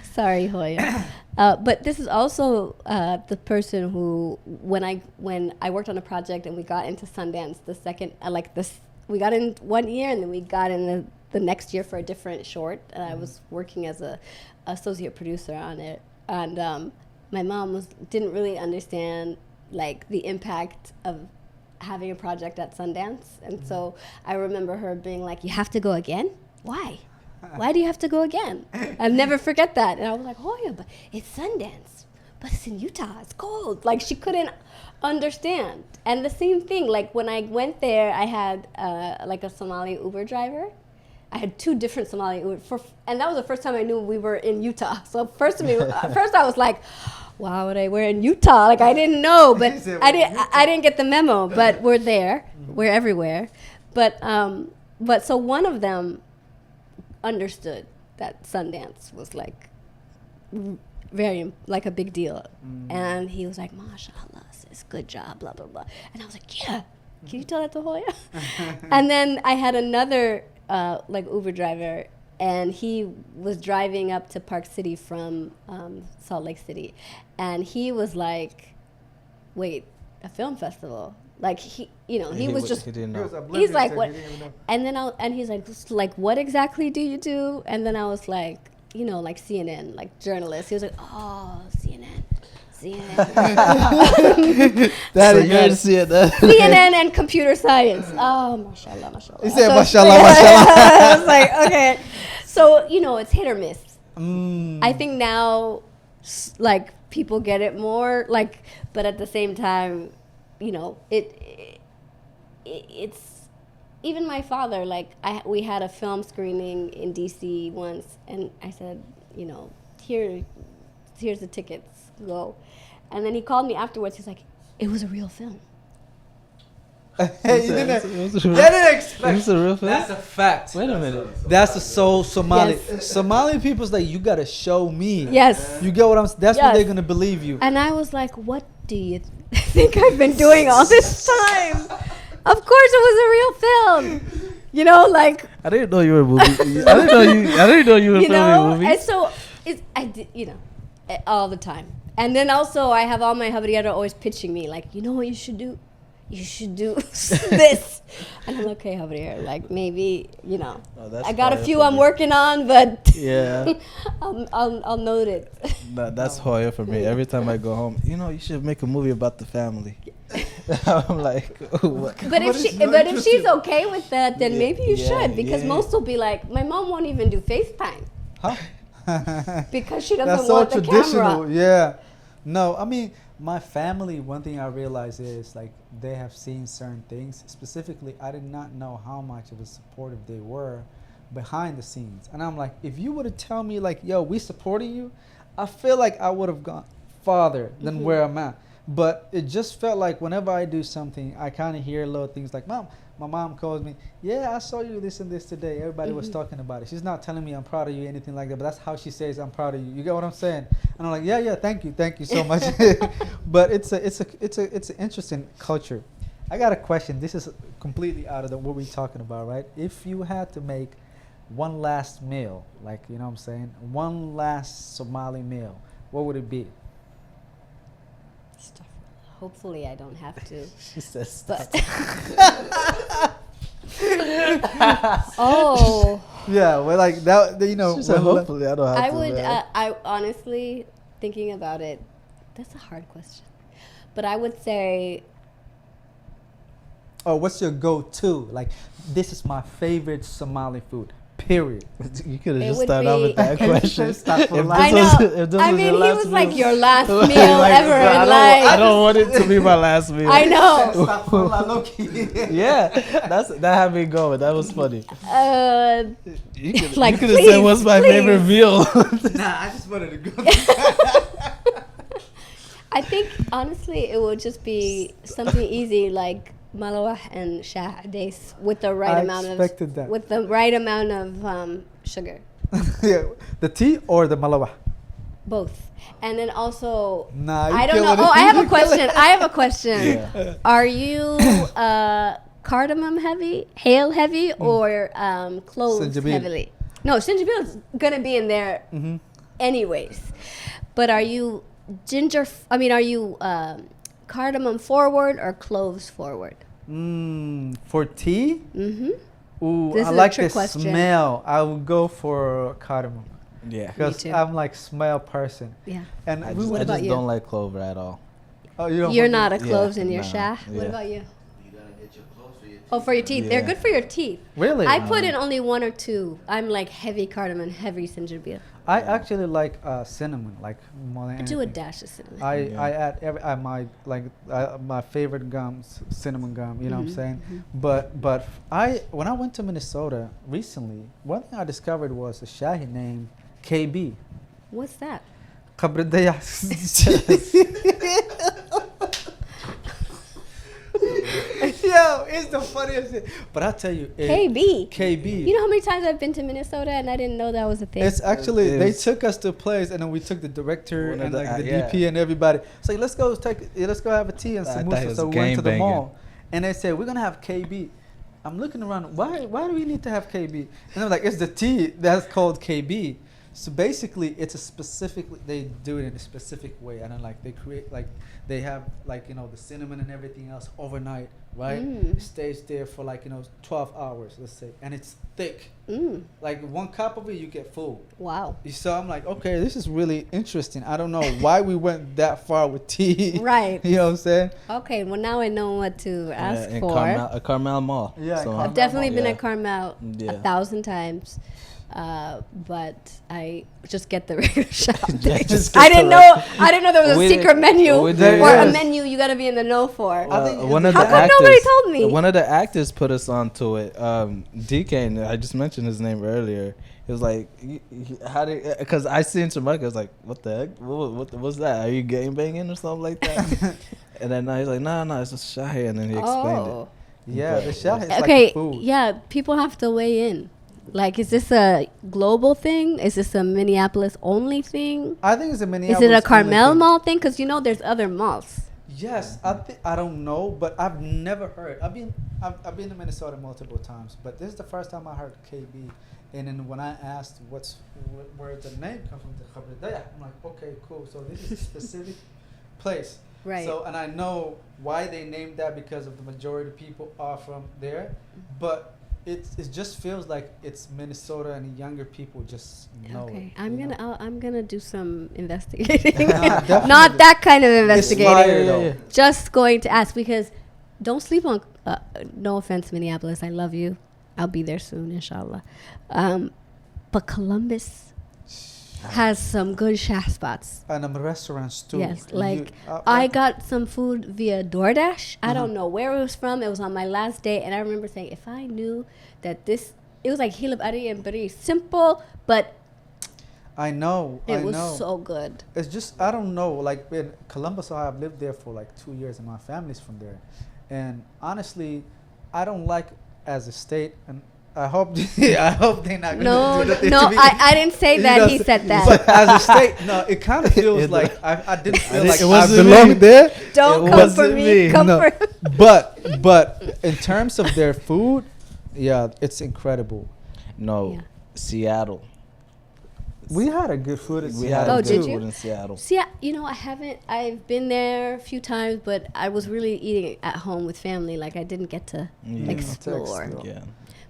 Sorry, Hoya. But this is also the person who, when I worked on a project and we got into Sundance, we got in 1 year and then we got in the next year for a different short, and I was working as a associate producer on it, and my mom didn't really understand like the impact of having a project at Sundance, and so I remember her being like, "You have to go again? Why? Why do you have to go again?" I'll never forget that. And I was like, "Oh yeah, but it's Sundance, but it's in Utah. It's cold." Like, she couldn't understand. And the same thing, like when I went there, I had like a Somali Uber driver. I had 2 different Somali Uber, and that was the first time I knew we were in Utah. So first I was like, "Why would we're in Utah?" Like, I didn't know, but I didn't get the memo. But we're there, we're everywhere. But so one of them understood that Sundance was like very like a big deal, and he was like, "MashaAllah, sis, good job, blah blah blah." And I was like, "Yeah, can you tell that to Hoya?" And then I had another like Uber driver, and he was driving up to Park City from Salt Lake City, and he was like, "Wait, a film festival?" Like, he was just, he didn't know. he's like, "What?" And then he's like, "What exactly do you do?" And then I was like, like CNN, like journalist. He was like, "Oh, CNN." CNN and computer science. Oh, mashallah, mashallah. He said, mashallah, mashallah. I was like, okay. So, it's hit or miss. I think now, like, people get it more, like, but at the same time, it's, even my father, like, we had a film screening in DC once, and I said, here's the tickets, go. And then he called me afterwards. He's like, "It was a real film." Hey, you didn't. It They didn't Is expect. this a real film? That's a fact. Wait a minute. That's the soul Somali. Yes. Somali people's like, you gotta show me. Yes. You get what I'm saying? That's when Yes. they're gonna believe you. And I was like, what do you think I've been doing all this time? Of course it was a real film. You know, like, I didn't know you were a movie. I didn't know you were you filming know, movies. and so I did, all the time. And then also I have all my habriera always pitching me, like, you know what you should do? You should do this. And I'm like, okay, habriera, like maybe, Oh, that's I got a fire few for I'm me. working on, but Yeah, I'll note it. that's Hoya for me. Every time I go home, you should make a movie about the family. I'm like, what? But if she's okay with that, then Yeah, maybe you yeah, should, because yeah. most will be like, my mom won't even do FaceTime Huh? because she doesn't That's so want the traditional. camera. Yeah. No, I mean, my family, one thing I realized is like they have seen certain things. Specifically, I did not know how much of a supportive they were behind the scenes. And I'm like, if you would have tell me like, yo, we supporting you, I feel like I would have gone farther than where I'm at. But it just felt like whenever I do something, I kind of hear little things like, Mom, my mom calls me, yeah, I saw you this and this today. Everybody was talking about it. She's not telling me I'm proud of you, anything like that, but that's how she says I'm proud of you. You get what I'm saying? And I'm like, yeah, thank you so much. But it's an interesting culture. I got a question. This is completely out of what we're talking about, right? If you had to make one last meal, like, you know what I'm saying, one last Somali meal, what would it be? Stuff. Hopefully I don't have to. She says, But oh, Yeah, well, like that, you know. she said, one la- hopefully I don't have I to. would. man. I honestly, thinking about it, that's a hard question. But I would say, Oh, what's your go-to? Like, this is my favorite Somali food. Period. You could have It just would started out with be- that question. Stop for If life. I this know. was- if this I was mean, your he last was like meal. your last meal Like, ever I in don't, life. I don't want it to be my last meal. I know. Astaghfirullah, low-key. Yeah, that had me going. That was funny. You could Like, have said, please, "What's my please. favorite meal?" Nah, I just wanted to go. I think honestly, it would just be something easy like malawah and shah days with the right I amount expected of that. with the right amount of sugar, Yeah, the tea or the malawa? both. And then also, Nah, you I don't know. killing it. Oh, I have You a question. I have a question. Yeah. Are you cardamom heavy, hail heavy, or cloves Sinjabil. heavily? No, sinjabil is gonna be in there anyways. But are you are you cardamom forward or cloves forward? For tea? Mm-hmm. Ooh, This I is a like trick the question. smell. I would go for cardamom Yeah, because too. I'm like smell person. Yeah. And I we just, would. I about just you? don't like clover at all. Oh, you don't. You're want not to- a cloves in your nah, shah. What yeah. about you? You gotta get your clothes for your teeth. Oh, for your teeth. They're Yeah. good for your teeth. Really? I put in only one or two. I'm like heavy cardamom, heavy sinjabil. I actually like cinnamon, like more than I do a anything. dash of cinnamon. I add my favorite gums, cinnamon gum. You know what I'm saying? Mm-hmm. But when I went to Minnesota recently, one thing I discovered was a shahi named KB. What's that? Qabr Daya. Yo, it's the funniest thing. But I tell you, KB. KB. You know how many times I've been to Minnesota and I didn't know that was a thing? It's actually It they is. took us to a place and then we took the director One of and the- like the yeah. DP and everybody. It's like let's go have a tea and I thought it samosa. was So we went to the gangbanging. mall and they said we're gonna have KB. I'm looking around. Why do we need to have KB? And they're like, it's the tea that's called KB. So basically, it's a specific. They do it in a specific way, and then like they create like they have like the cinnamon and everything else overnight, right? It stays there for 12 hours, let's say, and it's thick. Like one cup of it, you get full. Wow. So I'm like, okay, this is really interesting. I don't know why we went that far with tea. Right. You know what I'm saying? Okay, well now I know what to ask in for. Carmel Mall. Yeah, So, I've definitely been Yeah. at Carmel Yeah. 1,000 times. But I just get the regular shop. Yeah, just get I didn't the know there was a We secret did- menu we or did, a yes. menu you gotta be in the know for. I think one of How the come actors, nobody told me? One of the actors put us onto it. DK, I just mentioned his name earlier. He was like, "How did?" Because I seen some market. I was like, "What the heck? What's that? Are you gang banging or something like that?" And then he's like, "No, it's just Shahi," and then he explained it. Yeah, the shell is Okay, like food. yeah, people have to weigh in. Like, is this a global thing? Is this a Minneapolis only thing? I think it's a Is Minneapolis. it a only Carmel thing. Mall thing? Because you know there's other malls. Yes, I don't know, but I've never heard. I've been to Minnesota multiple times, but this is the first time I heard KB. And then when I asked where the name comes from, the Khabridaya, I'm like, okay, cool. So this is a specific place. Right. So and I know why they named that because of the majority of people are from there, but it just feels like it's Minnesota and the younger people just know Okay, it. I'm gonna do some investigating. Definitely. Not that kind of It's investigating. fire, though. Just going to ask because don't sleep on. No offense, Minneapolis. I love you. I'll be there soon, inshallah. But Columbus has some good chef spots. And restaurants too. Yes, like I got some food via DoorDash. I don't know where it was from. It was on my last day, and I remember saying, if I knew that this, it was like hilab ari and bari, simple, but I know. it I was know. so good. It's just I don't know. Like in Columbus, I've lived there for like 2 years, and my family's from there. And honestly, I don't like as a state, and I hope I hope they're not gonna No, do nothing no, to me. I didn't say You that. know, He said that. But as a state, no, it kind of feels It- like I didn't feel it like I wasn't belonged me. there. Don't It come for wasn't me. me. Come No. for. But in terms of their food, yeah, it's incredible. No, Yeah. Seattle. We had a good food in We Seattle. had Oh, a did good you? food in Seattle. See, you know, I haven't. I've been there a few times, but I was really eating at home with family. Like I didn't get to Yeah. explore. Explore. Yeah.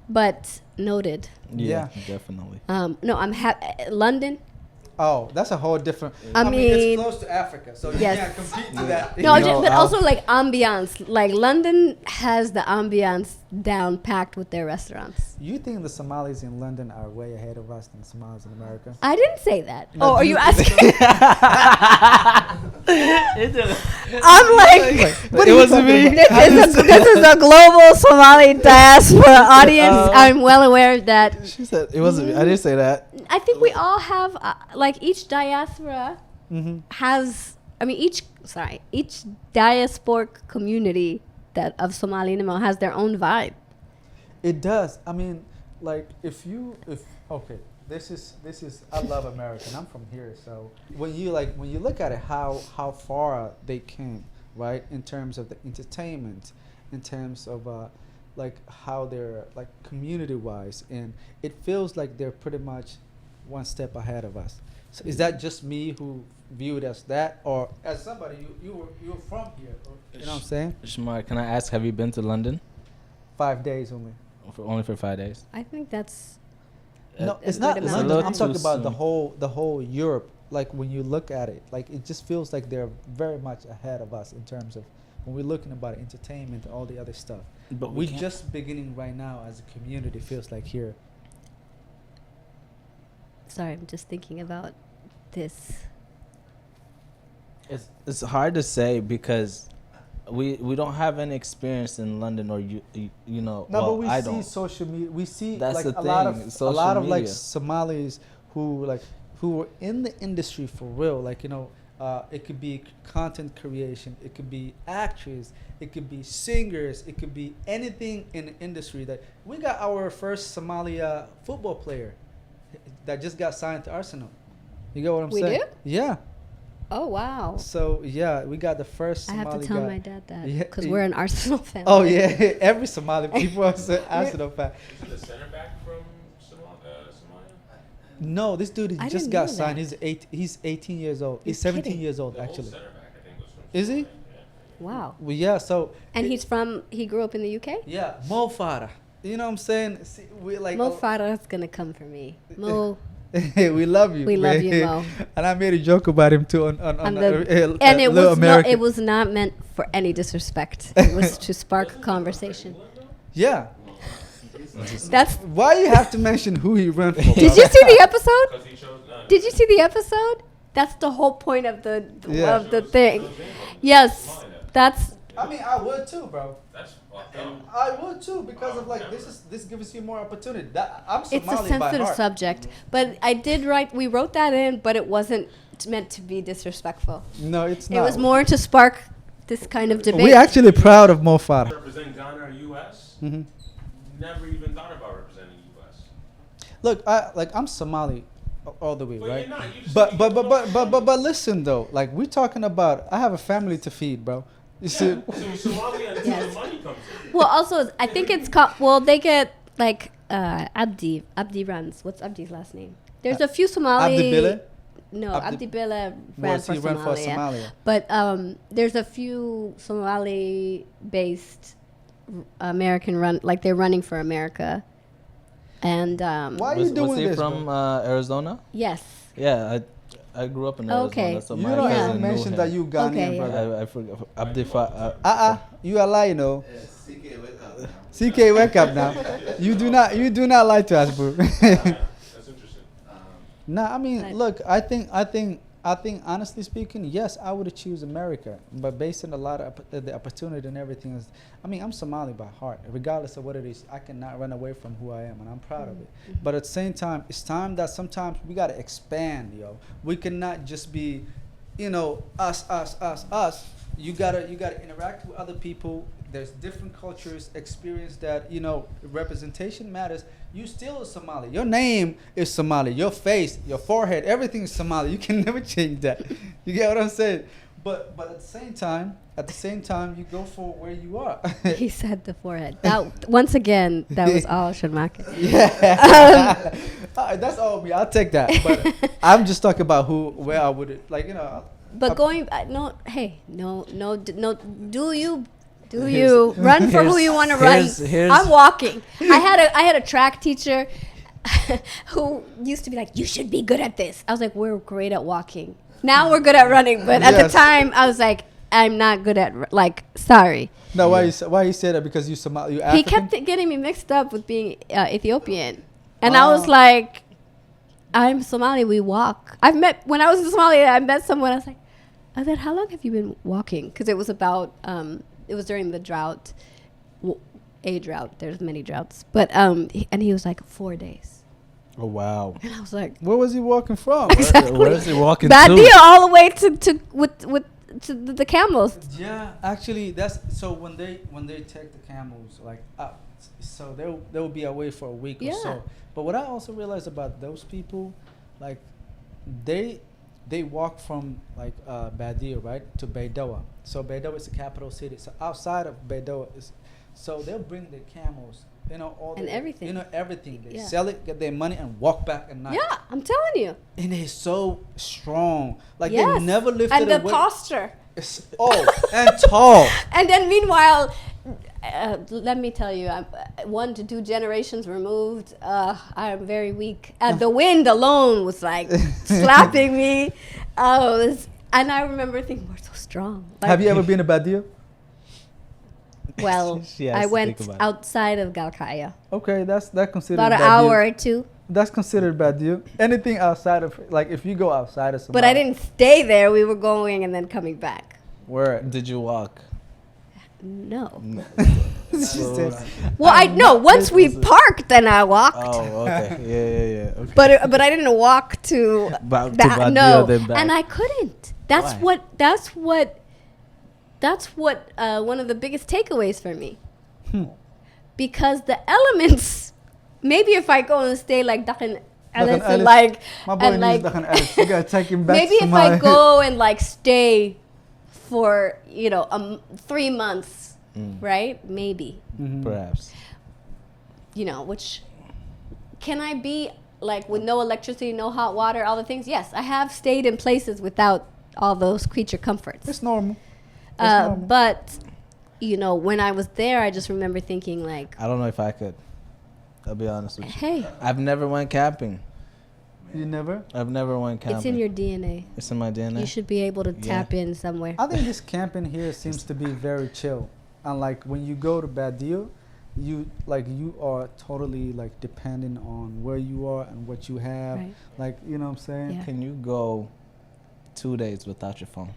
But noted. Yeah, Yeah. definitely. No, I'm London. Oh, that's a whole different. I mean, it's close to Africa, so you yes. can't compete to that. No, You know, but I'll- also like ambiance. Like London has the ambiance down packed with their restaurants. You think the Somalis in London are way ahead of us than the Somalis in America? I didn't say that. No, Oh, are do you you- asking? I'm like, It wasn't me. this is a global Somali diaspora audience. I'm well aware of that. She said it wasn't me. I didn't say that. I think we all have, like each diaspora Mm-hmm. has, I mean, each diasporic community that of Somali Nemo has their own vibe. It does. I mean, like if okay, this is I love America and I'm from here, so when you look at it, how far they came, right, in terms of the entertainment, in terms of like how they're like community wise, and it feels like they're pretty much one step ahead of us. So is that just me who view it as that, or as somebody you were from here, or, you know what I'm saying? Shamar, can I ask, have you been to London? 5 days only. Only for 5 days? I think that's No, Uh, it's a not good It's a amount. London. little I'm too talking about soon. the whole Europe. Like when you look at it, like it just feels like they're very much ahead of us in terms of when we're looking about entertainment and all the other stuff. But We're can't- just beginning right now as a community. Feels like here. sorry, I'm just thinking about this. It's hard to say because we don't have any experience in London, or you know. No, well, but we I see don't. social media. We see That's like the a lot thing, of social like media. Somalis who were in the industry for real. Like it could be content creation, it could be actors, it could be singers, it could be anything in the industry. That we got our first Somalia football player that just got signed to Arsenal. You get what I'm We saying? do? Yeah. Oh wow! So yeah, we got the first I Somali have to tell guy. my dad that Yeah, because y- we're an Arsenal fan. Oh yeah, every Somali people are Arsenal fan. Isn't the center back from Somalia? No, this dude I just didn't got know signed. that. He's 18 years old. You're He's 17 kidding. years old The old actually. center back, I think, was from Is he? Somalia, yeah. Wow! Well, yeah. So And it- he grew up in the UK. yeah, Mo Farah. You know what I'm saying? See, we like Mo Farah's gonna come for me. Mo, we love you. we love you, man. Mo. And I made a joke about him too on And it Little was American. it was not meant for any disrespect. It was to spark a conversation. Yeah. That's. Why you have to mention who he ran for? Did bro? you see the episode? Because he chose. Did you see the episode? That's the whole point of the Yeah. of the thing. Yes, that's. I mean, I would too, bro. That's fucked up. I would too because of like this gives you more opportunity. That I'm It's a Somali by sensitive heart. subject, but I did write. We wrote that in, but it wasn't meant to be disrespectful. No, it's not. It was more to spark this kind of debate. We're actually proud of Mo Farah. Represent Ghana or U.S. Hmm. Never even thought about representing U.S. Look, I'm Somali all the way, But right? you're not. You just But listen though, like we're talking about. I have a family to feed, bro. You see, So Somalia until Yes. the money comes in. Well, also, I think it's called. Well, they get like Abdi. Abdi runs. What's Abdi's last name? There's a few Somali. Abdi Bile? No, Abdi- Abdi Bile ran Was for he run for Somalia. Somalia? But there's a few Somali-based American run, like they're running for America. And Why are you doing was he this, from bro? Arizona? yes, Yeah, I grew up in Arizona. Okay. So You my don't cousin even knew mention him. that you Ghanaian, Okay, yeah. brother. I forgot. Abdifa. You a lie, you know. CK, wake up now. CK, wake up now. You do not lie to us, bro. That's interesting. Nah, I mean, Right. look, I think honestly speaking, yes, I would choose America, but based on a lot of the opportunity and everything is, I mean, I'm Somali by heart, regardless of what it is. I cannot run away from who I am, and I'm proud of it. But at the same time, it's time that sometimes we gotta expand, yo. We cannot just be, us. You gotta interact with other people. There's different cultures, experience that, representation matters. You still a Somali. Your name is Somali. Your face, your forehead, everything is Somali. You can never change that. You get what I'm saying? But at the same time, you go for where you are. he said the forehead. That once again, that was all Shamaka. Yeah. That's all me. I'll take that. But I'm just talking about where I would, But going, no, do you run for who you want to run? here's- I'm walking. I had a track teacher who used to be like, you should be good at this. I was like, we're great at walking. Now we're good at running, but at the Yes. time I was like, I'm not good at sorry. No, why you say that? Because you Somali, you He African? kept getting me mixed up with being Ethiopian, and I was Oh. like, I'm Somali. We walk. When I was in Somalia, I met someone. I said, how long have you been walking? Because it was about it was during the drought, a drought. There's many droughts, but and he was like 4 days, Oh wow. and I was like, Where was he walking from? Where is he walking Badia to? all the way to the camels. Yeah, actually, that's so when they take the camels like up, so they'll be away for a week or Yeah. so. But what I also realized about those people, like they walk from like Badia, right, to Baidoa. So Baidoa is the capital city. So outside of Baidoa is, so they'll bring their camels, all And the, everything. Everything. They Yeah. sell it, get their money, and walk back at night. Yeah, I'm telling you. And they're so strong. Like Yes. they never lifted And the a weight. posture. And tall. And then meanwhile, let me tell you, I'm 1 to 2 generations removed. I am very weak. The wind alone was like slapping me. And I remember thinking, we're so strong. Like, Have you ever been to Badia? Well, She has I to went think about it. outside of Galkaya. Okay, that's considered About an Badia. hour or 2. That's considered Badia. Anything outside of, like, if you go outside of Somalia. But I didn't stay there. We were going and then coming back. Where? Did you walk? No. She said, Well, once we parked, then I walked. Oh, okay. Yeah. Okay. But I didn't walk to Back to that. Badia, No, then back. and I couldn't. That's Why? what one of the biggest takeaways for me. Because the elements, maybe if I go and stay like Dakin Alice and Alice. like My boy and needs like Dakan Alice. You gotta take him back maybe to if I Somalia. go and like stay for 3 months, right? Maybe. Mhm. Perhaps. Which can I be like with no electricity, no hot water, all the things? Yes, I have stayed in places without all those creature comforts. It's normal. It's normal. But when I was there, I just remember thinking like, I don't know if I could. I'll be honest with you. hey, I've never went camping. You never? I've never went camping. it's in your DNA. It's in my DNA. You should be able to Yeah. tap in somewhere. I think this camping here seems to be very chill. And like when you go to Badia, you are totally like dependent on where you are and what you have. Right. Like, you know what I'm saying? Yeah. Can you go 2 days without your phone?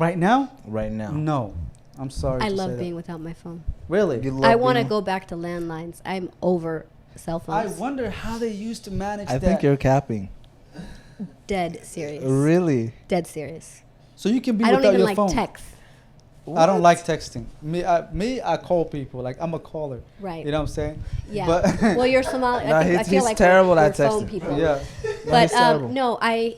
Right now? Right now. No. I'm sorry. I to love say being that. without my phone. Really? You love I want to being- go back to landlines. I'm over cell I phones. wonder how they used to manage I that. think you're capping. Dead serious. Really? Dead serious. So you can be I don't without even your like phone. text. I don't like texting. I call people. Like, I'm a caller. Right. You know what I'm saying? Yeah. But Well, you're Somali. No, I feel he's like terrible we're at phone texting. people. yeah. But he's terrible. no, I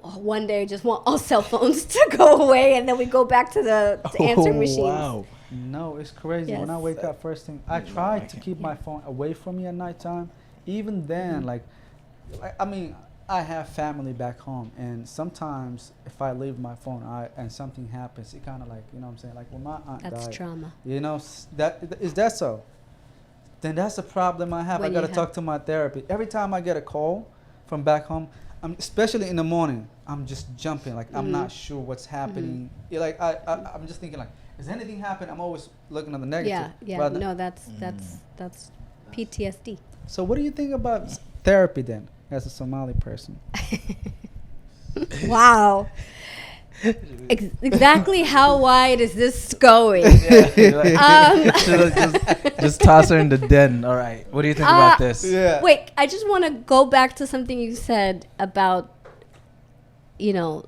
one day just want all cell phones to go away, and then we go back to the answering machines. Wow. No, it's crazy. When I Yes. wake up first thing, I try to keep my phone away from me at nighttime. Even then, like, I mean, I have family back home, and sometimes if I leave my phone and something happens, it kind of like, you know what I'm saying? Like when my aunt That's died, trauma. you know, is that so? Then that's a problem I have. When I got to you talk have- to my therapy. Every time I get a call from back home, especially in the morning, I'm just jumping. Like, I'm not sure what's happening. Yeah, like, I'm just thinking, like, is anything happening? I'm always looking at the negative. Yeah, yeah. rather- No, that's PTSD. So what do you think about therapy then, as a Somali person? Wow. Exactly how wide is this going? Just toss her in the den. All right. What do you think about this? Yeah. Wait, I just want to go back to something you said about, you know,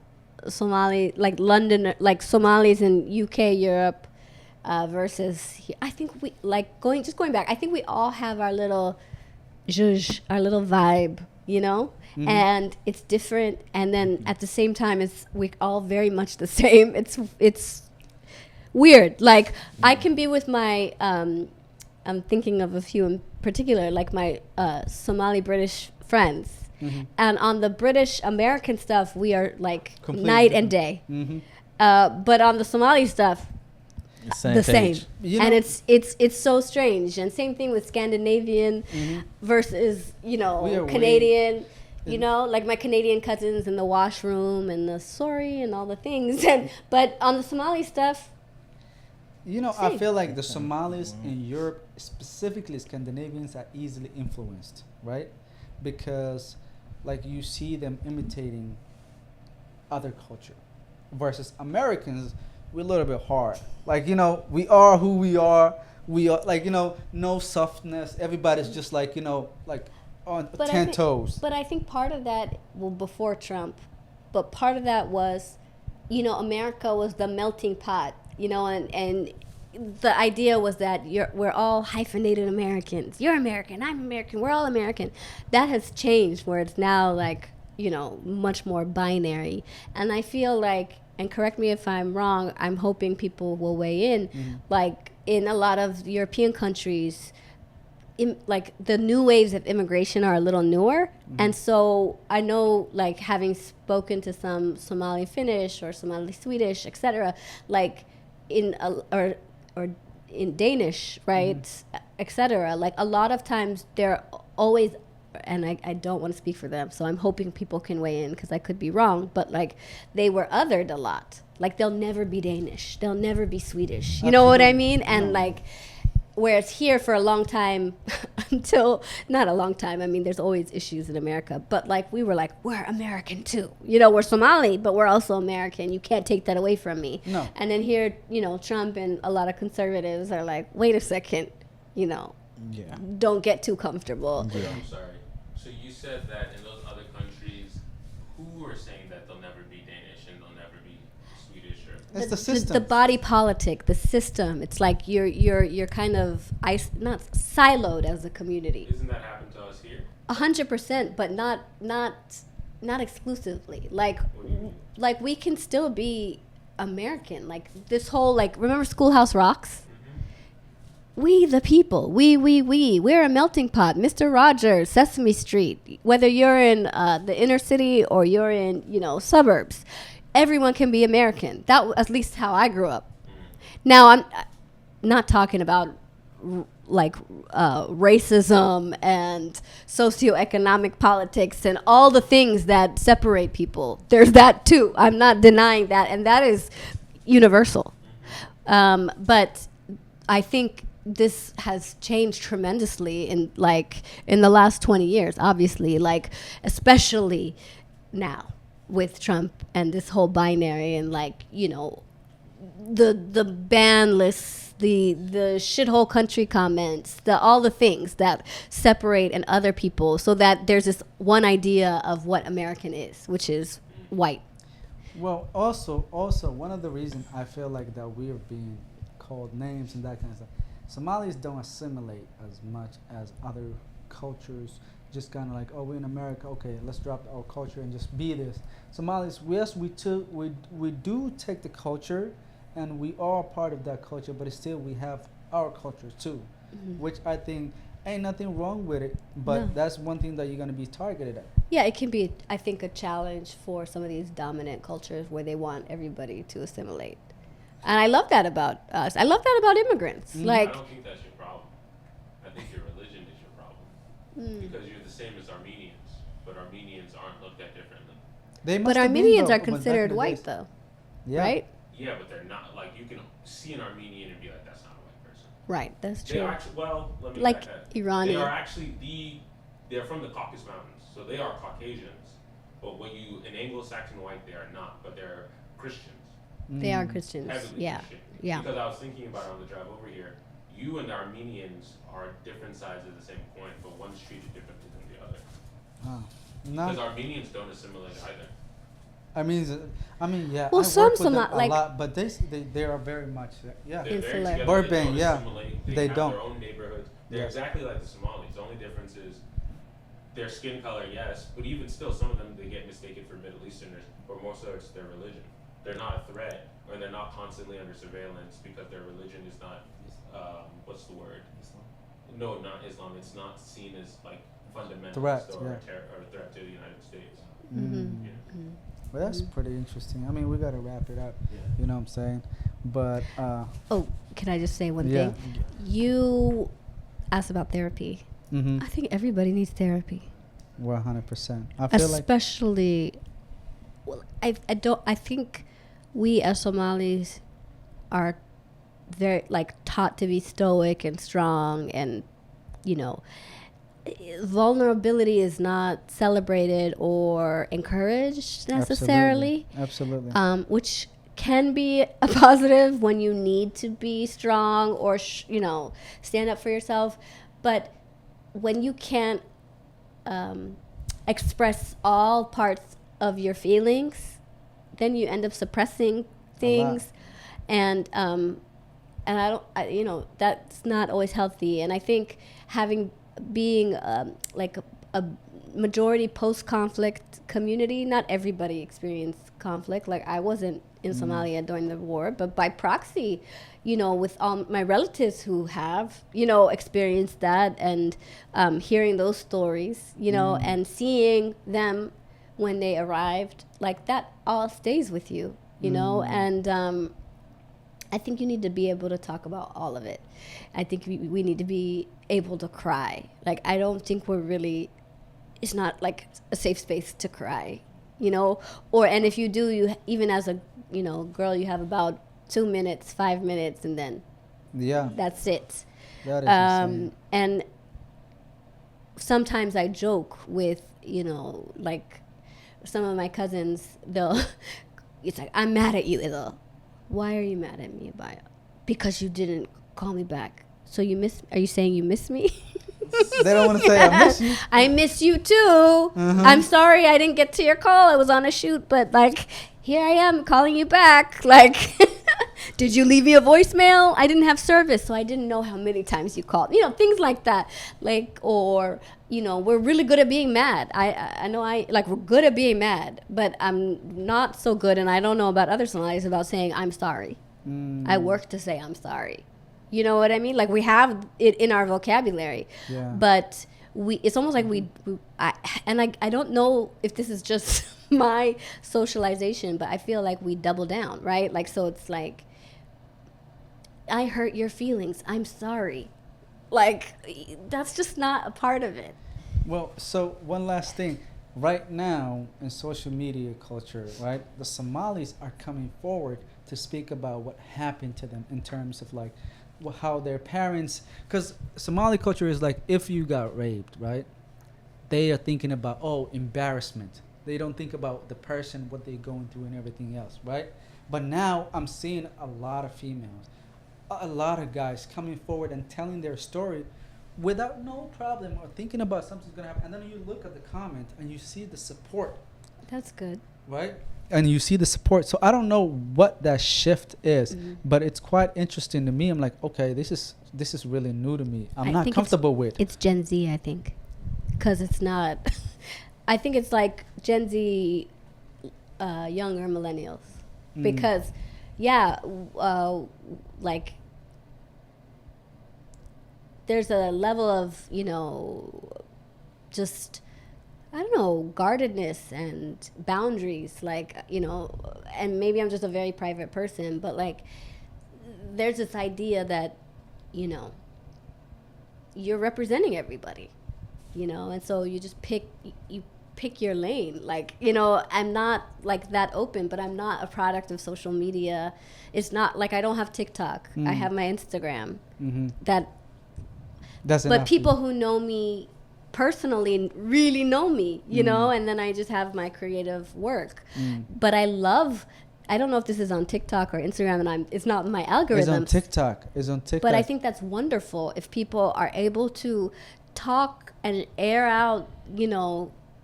Somali, like London, like Somalis in UK, Europe, versus here. I think we like going back. I think we all have our little zhuzh, our little vibe, you know, and it's different. And then at the same time, we all very much the same. It's weird. Like I can be with my I'm thinking of a few in particular, like my Somali British friends. And on the British American stuff, we are like Completely night and day. But on the Somali stuff, the same. You And know- it's so strange. And same thing with Scandinavian versus, you We are know, way- Canadian. You know, like my Canadian cousins in the washroom and the sorry and all the things. But on the Somali stuff, You know, I Same. feel like the Somalis in Europe, specifically Scandinavians, are easily influenced, right? Because, like, you see them imitating other culture, versus Americans, we're a little bit hard. Like, you know, we are who we are. We are, like, you know, no softness. Everybody's just like, you know, like on But I 10 think- toes. But I think part of that, well, before Trump, but part of that was, you know, America was the melting pot, you know, and the idea was that we're all hyphenated Americans. You're American, I'm American, we're all American. That has changed where it's now like, you know, much more binary. And I feel like, and correct me if I'm wrong, I'm hoping people will weigh in, like in a lot of European countries, like the new waves of immigration are a little newer, and so I know, like having spoken to some Somali Finnish or Somali Swedish, etc., like or in Danish, right, etc. Like a lot of times they're always, and I don't want to speak for them, so I'm hoping people can weigh in because I could be wrong, but like they were othered a lot. Like they'll never be Danish, they'll never be Swedish. You know what I mean? And like. Whereas here for a long time, until, not a long time, I mean, there's always issues in America, but like we were like, we're American too. You know, we're Somali, but we're also American. You can't take that away from me. No. And then here, you know, Trump and a lot of conservatives are like, wait a second, you know, Yeah. don't get too comfortable. I'm sorry. So you said that in those other countries, who are saying that they'll never be Danish and they'll never be Swedish or? It's the system. The body politic, the system. It's like you're kind of not siloed as a community. Isn't that happened to us here? 100%, but not exclusively. Like, What do you mean? like we can still be American. Like this whole, like, remember Schoolhouse Rocks? We the people, we're a melting pot. Mr. Rogers, Sesame Street. Whether you're in the inner city or you're in, you know, suburbs, everyone can be American. That at least how I grew up. Now I'm not talking about racism and socioeconomic politics and all the things that separate people. There's that too. I'm not denying that, and that is universal. But I think this has changed tremendously in the last 20 years, obviously, like especially now with Trump and this whole binary and like, you know, the ban lists, the shithole country comments, all the things that separate and other people, so that there's this one idea of what American is, which is white. Well, also one of the reasons I feel like that we are being called names and that kind of stuff. Somalis don't assimilate as much as other cultures. Just kind of like, oh, we're in America. Okay, let's drop our culture and just be this. Somalis, yes, we do take the culture, and we are part of that culture. But still, we have our culture too, which I think ain't nothing wrong with it. But No. that's one thing that you're gonna be targeted at. Yeah, it can be, I think, a challenge for some of these dominant cultures where they want everybody to assimilate. And I love that about us. I love that about immigrants. Mm. I Like, don't think that's your problem. I think your religion is your problem. Because you're the same as Armenians, but Armenians aren't looked at differently. They but must have been, Armenians though, are but back in considered the white, days- though, Yeah. right? Yeah, but they're not, like, you can see an Armenian and be like, that's not a white person. Right, that's They true. are actually, well, let me Like back up. Iranian. They are actually they're from the Caucasus Mountains, so they are Caucasians. But when an Anglo-Saxon white, they are not, but they're Christians. They are Christians. Heavily Yeah, Christian. yeah. Because I was thinking about it on the drive over here, you and the Armenians are different sides of the same coin, but one's treated differently than the other. Oh. Because No, Armenians don't assimilate either. I mean, yeah. Well, I some work with them Soma- a like- lot, but they are very much, yeah. They're very Insular. together, Burbank, they don't yeah. assimilate, They have don't. their own neighborhoods. They're Yes. exactly like the Somalis. The only difference is their skin color, yes, but even still, some of them they get mistaken for Middle Easterners, or more so it's their religion. They're not a threat, or they're not constantly under surveillance because their religion is not, what's the word? No, not Islam. It's not seen as like fundamentalist Threat, or, yeah. or a threat to the United States. Mm-hmm. Yeah. Well, that's pretty interesting. I mean, we gotta wrap it up. Yeah. You know what I'm saying? But Oh, can I just say one yeah. thing? You asked about therapy. Mm-hmm. I think everybody needs therapy. 100%. I feel like Especially, well, I think we as Somalis are very, like, taught to be stoic and strong, and, you know, vulnerability is not celebrated or encouraged necessarily. Absolutely. Which can be a positive when you need to be strong or stand up for yourself, but when you can't express all parts of your feelings, then you end up suppressing things, and that's not always healthy. And I think being like a majority post-conflict community, not everybody experienced conflict. Like, I wasn't in Somalia during the war, but by proxy, with all my relatives who have, experienced that, and hearing those stories, and seeing them when they arrived, like, that all stays with you, and I think you need to be able to talk about all of it. I think we need to be able to cry. Like, I don't think it's not like a safe space to cry, and if you do, even as a, girl, you have about 2 minutes, 5 minutes, and then that's it. That is insane. And sometimes I joke with, like, some of my cousins, it's like, I'm mad at you, Idil. Why are you mad at me about it? Because you didn't call me back. So are you saying you miss me? They don't want to say I miss you. I miss you too. I'm sorry I didn't get to your call. I was on a shoot, but, like, here I am calling you back. Like, did you leave me a voicemail? I didn't have service, so I didn't know how many times you called. Things like that. Like, or, we're really good at being mad. I know we're good at being mad, but I'm not so good, and I don't know about other Somalis, about saying I'm sorry. I work to say I'm sorry. You know what I mean? Like, we have it in our vocabulary, but it's almost like I don't know if this is just my socialization, but I feel like we double down, right? Like, so it's like, I hurt your feelings, I'm sorry. Like, that's just not a part of it. Well, so one last thing. Right now in social media culture, right, the Somalis are coming forward to speak about what happened to them in terms of, like, how their parents, because Somali culture is like, if you got raped, right, they are thinking about, embarrassment. They don't think about the person, what they're going through and everything else, right? But now I'm seeing a lot of females, a lot of guys coming forward and telling their story without no problem or thinking about something's going to happen. And then you look at the comment and you see the support, That's good. right? and you see the support. So I don't know what that shift is, Mhm. but it's quite interesting to me. I'm like, okay, this is really new to me. I'm I not think comfortable with. It's Gen Z, I think, because it's not. I think it's like Gen Z, younger millennials, Mm. because, yeah, like there's a level of just I don't know, guardedness and boundaries, like, and maybe I'm just a very private person, but like there's this idea that you're representing everybody, and so you just pick your lane. Like, I'm not like that open, but I'm not a product of social media. It's not like I don't have TikTok. I have my Instagram. Mm-hmm. That's But but people who know me personally really know me, and then I just have my creative work. But I don't know if this is on TikTok or Instagram, and it's not my algorithms. It's on TikTok. But I think that's wonderful if people are able to talk and air out,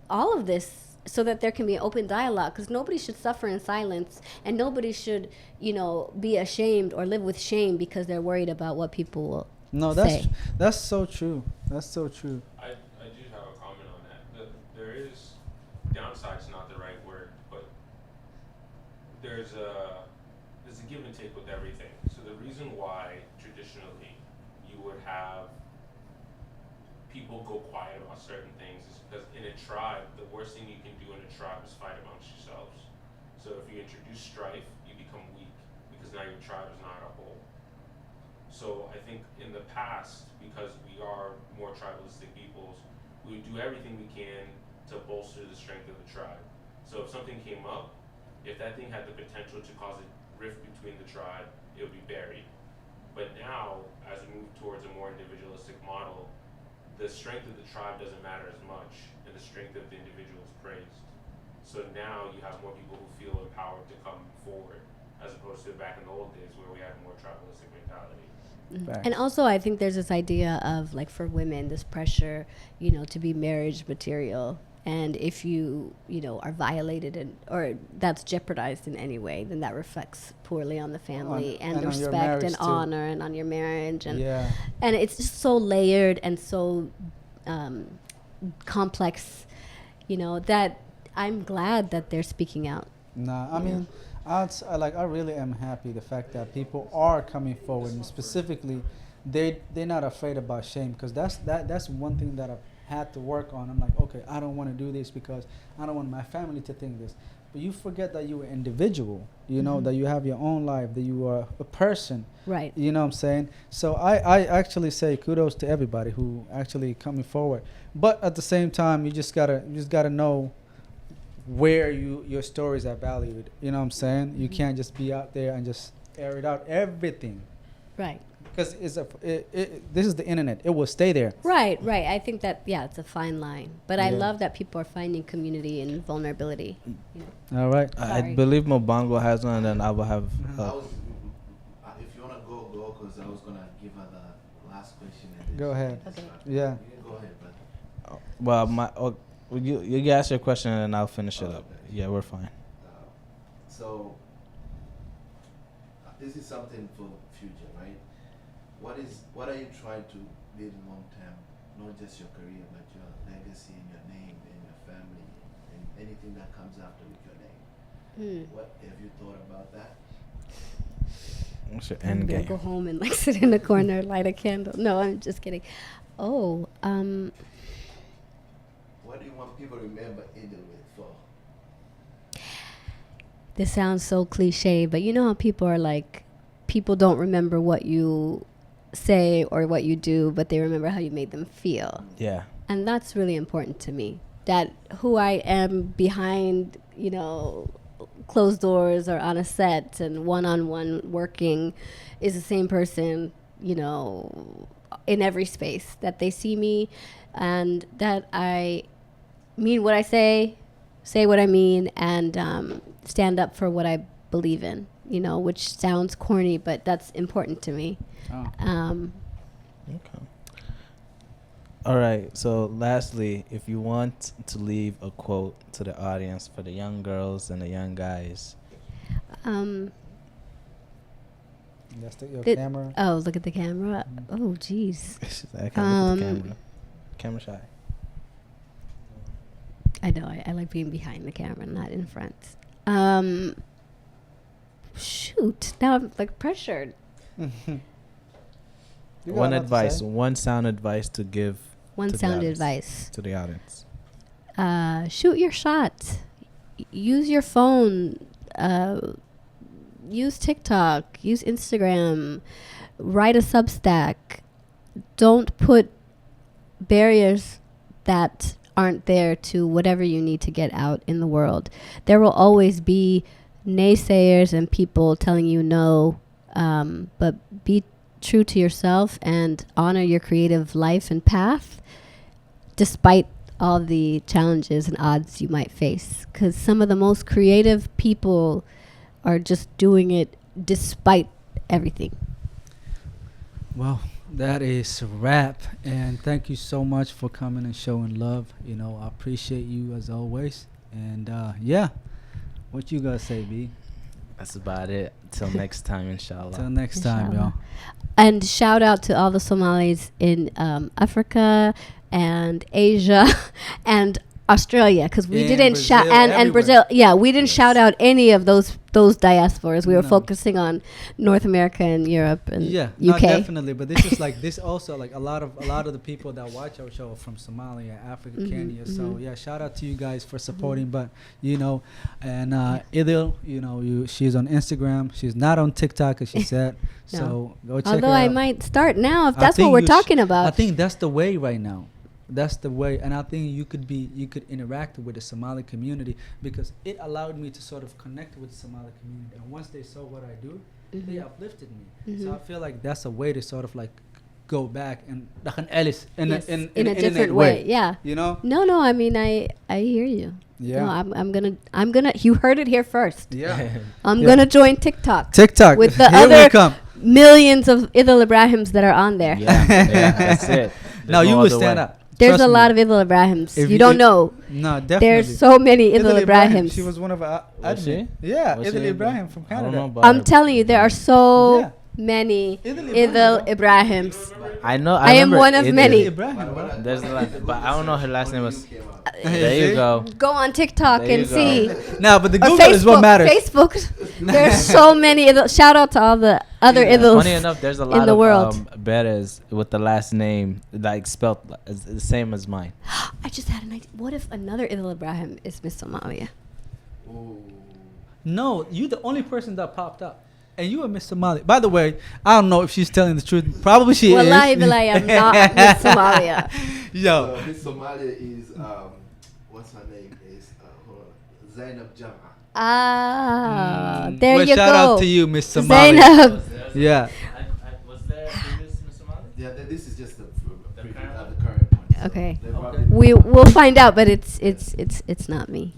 all of this, so that there can be open dialogue, because nobody should suffer in silence, and nobody should, be ashamed or live with shame because they're worried about what people will say. That's so true. That's so true. I do have a comment on that. There is downside's not the right word, but there's a give and take with everything. So the reason why traditionally you would have people go quiet about certain things is because in a tribe, the worst thing you can do in a tribe is fight amongst yourselves. So if you introduce strife, you become weak because now your tribe is not a whole. So I think in the past, because we are more tribalistic peoples, we would do everything we can to bolster the strength of the tribe. So if something came up, if that thing had the potential to cause a rift between the tribe, it would be buried. But now, as we move towards a more individualistic model, the strength of the tribe doesn't matter as much, and the strength of the individual is praised. So now you have more people who feel empowered to come forward, as opposed to back in the old days where we had more tribalistic mentality. Facts. And also, I think there's this idea of, like, for women, this pressure, to be marriage material. And if you, are violated or that's jeopardized in any way, then that reflects poorly on the family and and on your respect marriage and too. honor and on your marriage. And Yeah. and it's just so layered and so complex, that I'm glad that they're speaking out. Nah, I mean, I really am happy the fact that people are coming forward, and specifically, they're not afraid about shame, because that's one thing that I've had to work on. I'm like, okay, I don't want to do this because I don't want my family to think this. But you forget that you're an individual, that you have your own life, that you are a person. Right. You know what I'm saying? So I actually say kudos to everybody who actually coming forward. But at the same time, you just gotta know where your stories are valued. You know what I'm saying? You can't just be out there and just air it out everything. Right. Because this is the internet. It will stay there. Right. I think that, it's a fine line. But I Yeah. love that people are finding community and vulnerability. All right. I Sorry. believe Mobongo has one, and then I will have. I was, if you wanna go, because I was gonna give her the last question. And then Go she ahead. can Okay. start. Yeah. You can go ahead, brother. Well, you ask your question, and then I'll finish it up. Okay. Yeah, we're fine. So this is something for future, right? What are you trying to build long term? Not just your career, but your legacy and your name and your family and anything that comes after with your name. What have you thought about that? What's your I'm end gonna game? go home and like sit in a corner, light a candle. No, I'm just kidding. Oh, What do you want people to remember Idil with for? this sounds so cliche, but you know how people are like, people don't remember what you say or what you do, but they remember how you made them feel. Yeah. And that's really important to me. That who I am behind, closed doors or on a set and one-on-one working is the same person, in every space. That they see me and that I mean what I say what I mean, and stand up for what I believe in, which sounds corny, but that's important to me. Oh. Okay. All right. So, lastly, if you want to leave a quote to the audience for the young girls and the young guys, Um, That's your Did- camera. oh, look at the camera. Mhm. Oh, jeez. I can't look at the Um, camera. Camera shy. I know. I like being behind the camera, not in front. Shoot. Now I'm like pressured. You got One a lot to advice, say? one sound advice to give One To the sound audience. advice. to the audience. Shoot your shot. Use your phone. Use TikTok. Use Instagram. Write a Substack. Don't put barriers that aren't there to whatever you need to get out in the world. There will always be naysayers and people telling you no, but be true to yourself and honor your creative life and path despite all the challenges and odds you might face, because some of the most creative people are just doing it despite everything. Well, that is a wrap, and thank you so much for coming and showing love. You know, I appreciate you as always. And yeah, what you gotta say, B? That's about it. Till next time, Till inshallah. next time, y'all. Inshallah. And shout out to all the Somalis in Africa and Asia and Australia, because we And didn't shout, Brazil, and everywhere. Brazil. Yeah, we didn't Yes. shout out any of those diasporas. We were No. focusing on North America and Europe and Yeah, no, UK. definitely. But this is like this also like a lot of the people that watch our show are from Somalia, Africa, Mhm, Kenya. So mhm. yeah, shout out to you guys for supporting. But you know, and Idil, you know, she's on Instagram. She's not on TikTok, as she said. No. So go check Although her I out. might start now if I that's what think we're you talking I about. think that's the way right now. That's the way, and I think you could interact with the Somali community, because it allowed me to sort of connect with the Somali community. And once they saw what I do, they Mhm. uplifted me. So Mhm. I feel like that's a way to sort of like go back and Ellis in Yes, a, in a internet different way. Yeah. You know? No. I mean, I hear you. Yeah. No, I'm gonna. You heard it here first. Yeah. I'm Yeah. gonna join TikTok TikTok. with the Here we other come. millions of Idil Ibrahims that are on there. Yeah, that's it. Now There's you no would other stand way. up. There's Trust a me. lot of Idil Ibrahims. If You don't if- know. No, definitely. There's so many Idil Ibrahim. Ibrahims. She was one of our Was she? Yeah, Was she Idil in Ibrahim the- from I don't know Canada. about I'm her. telling you, there are so Yeah. many Idil Idil Ibrahims. I know. I am remember one of Idil. many. Ibrahim. bro. There's a lot, but I don't know her last name was. Hey, There you see? go. Go on TikTok There and you go. see. No, but the Or Google is what matters. Facebook. There's so many Idil. Shout out to all the other Idils. Funny enough, there's a lot the of world. betas with the last name like spelled the same as mine. I just had an idea. What if another Idil Ibrahim is Miss Somalia? No, you the only person that popped up. And you are Miss Somali. By the way, I don't know if she's telling the truth. Probably she Wallahi is. billahi, I'm not Miss Somalia. Yo. Miss Somalia is what's her name is Zainab Jama. Ah, Mm. there Well, you shout go. out to you, Miss Somali. Zainab. Yeah. Was there previous Miss Somali? Yeah, this is just the current the current one. So Okay. they've Okay. already- We'll find out, but it's not me.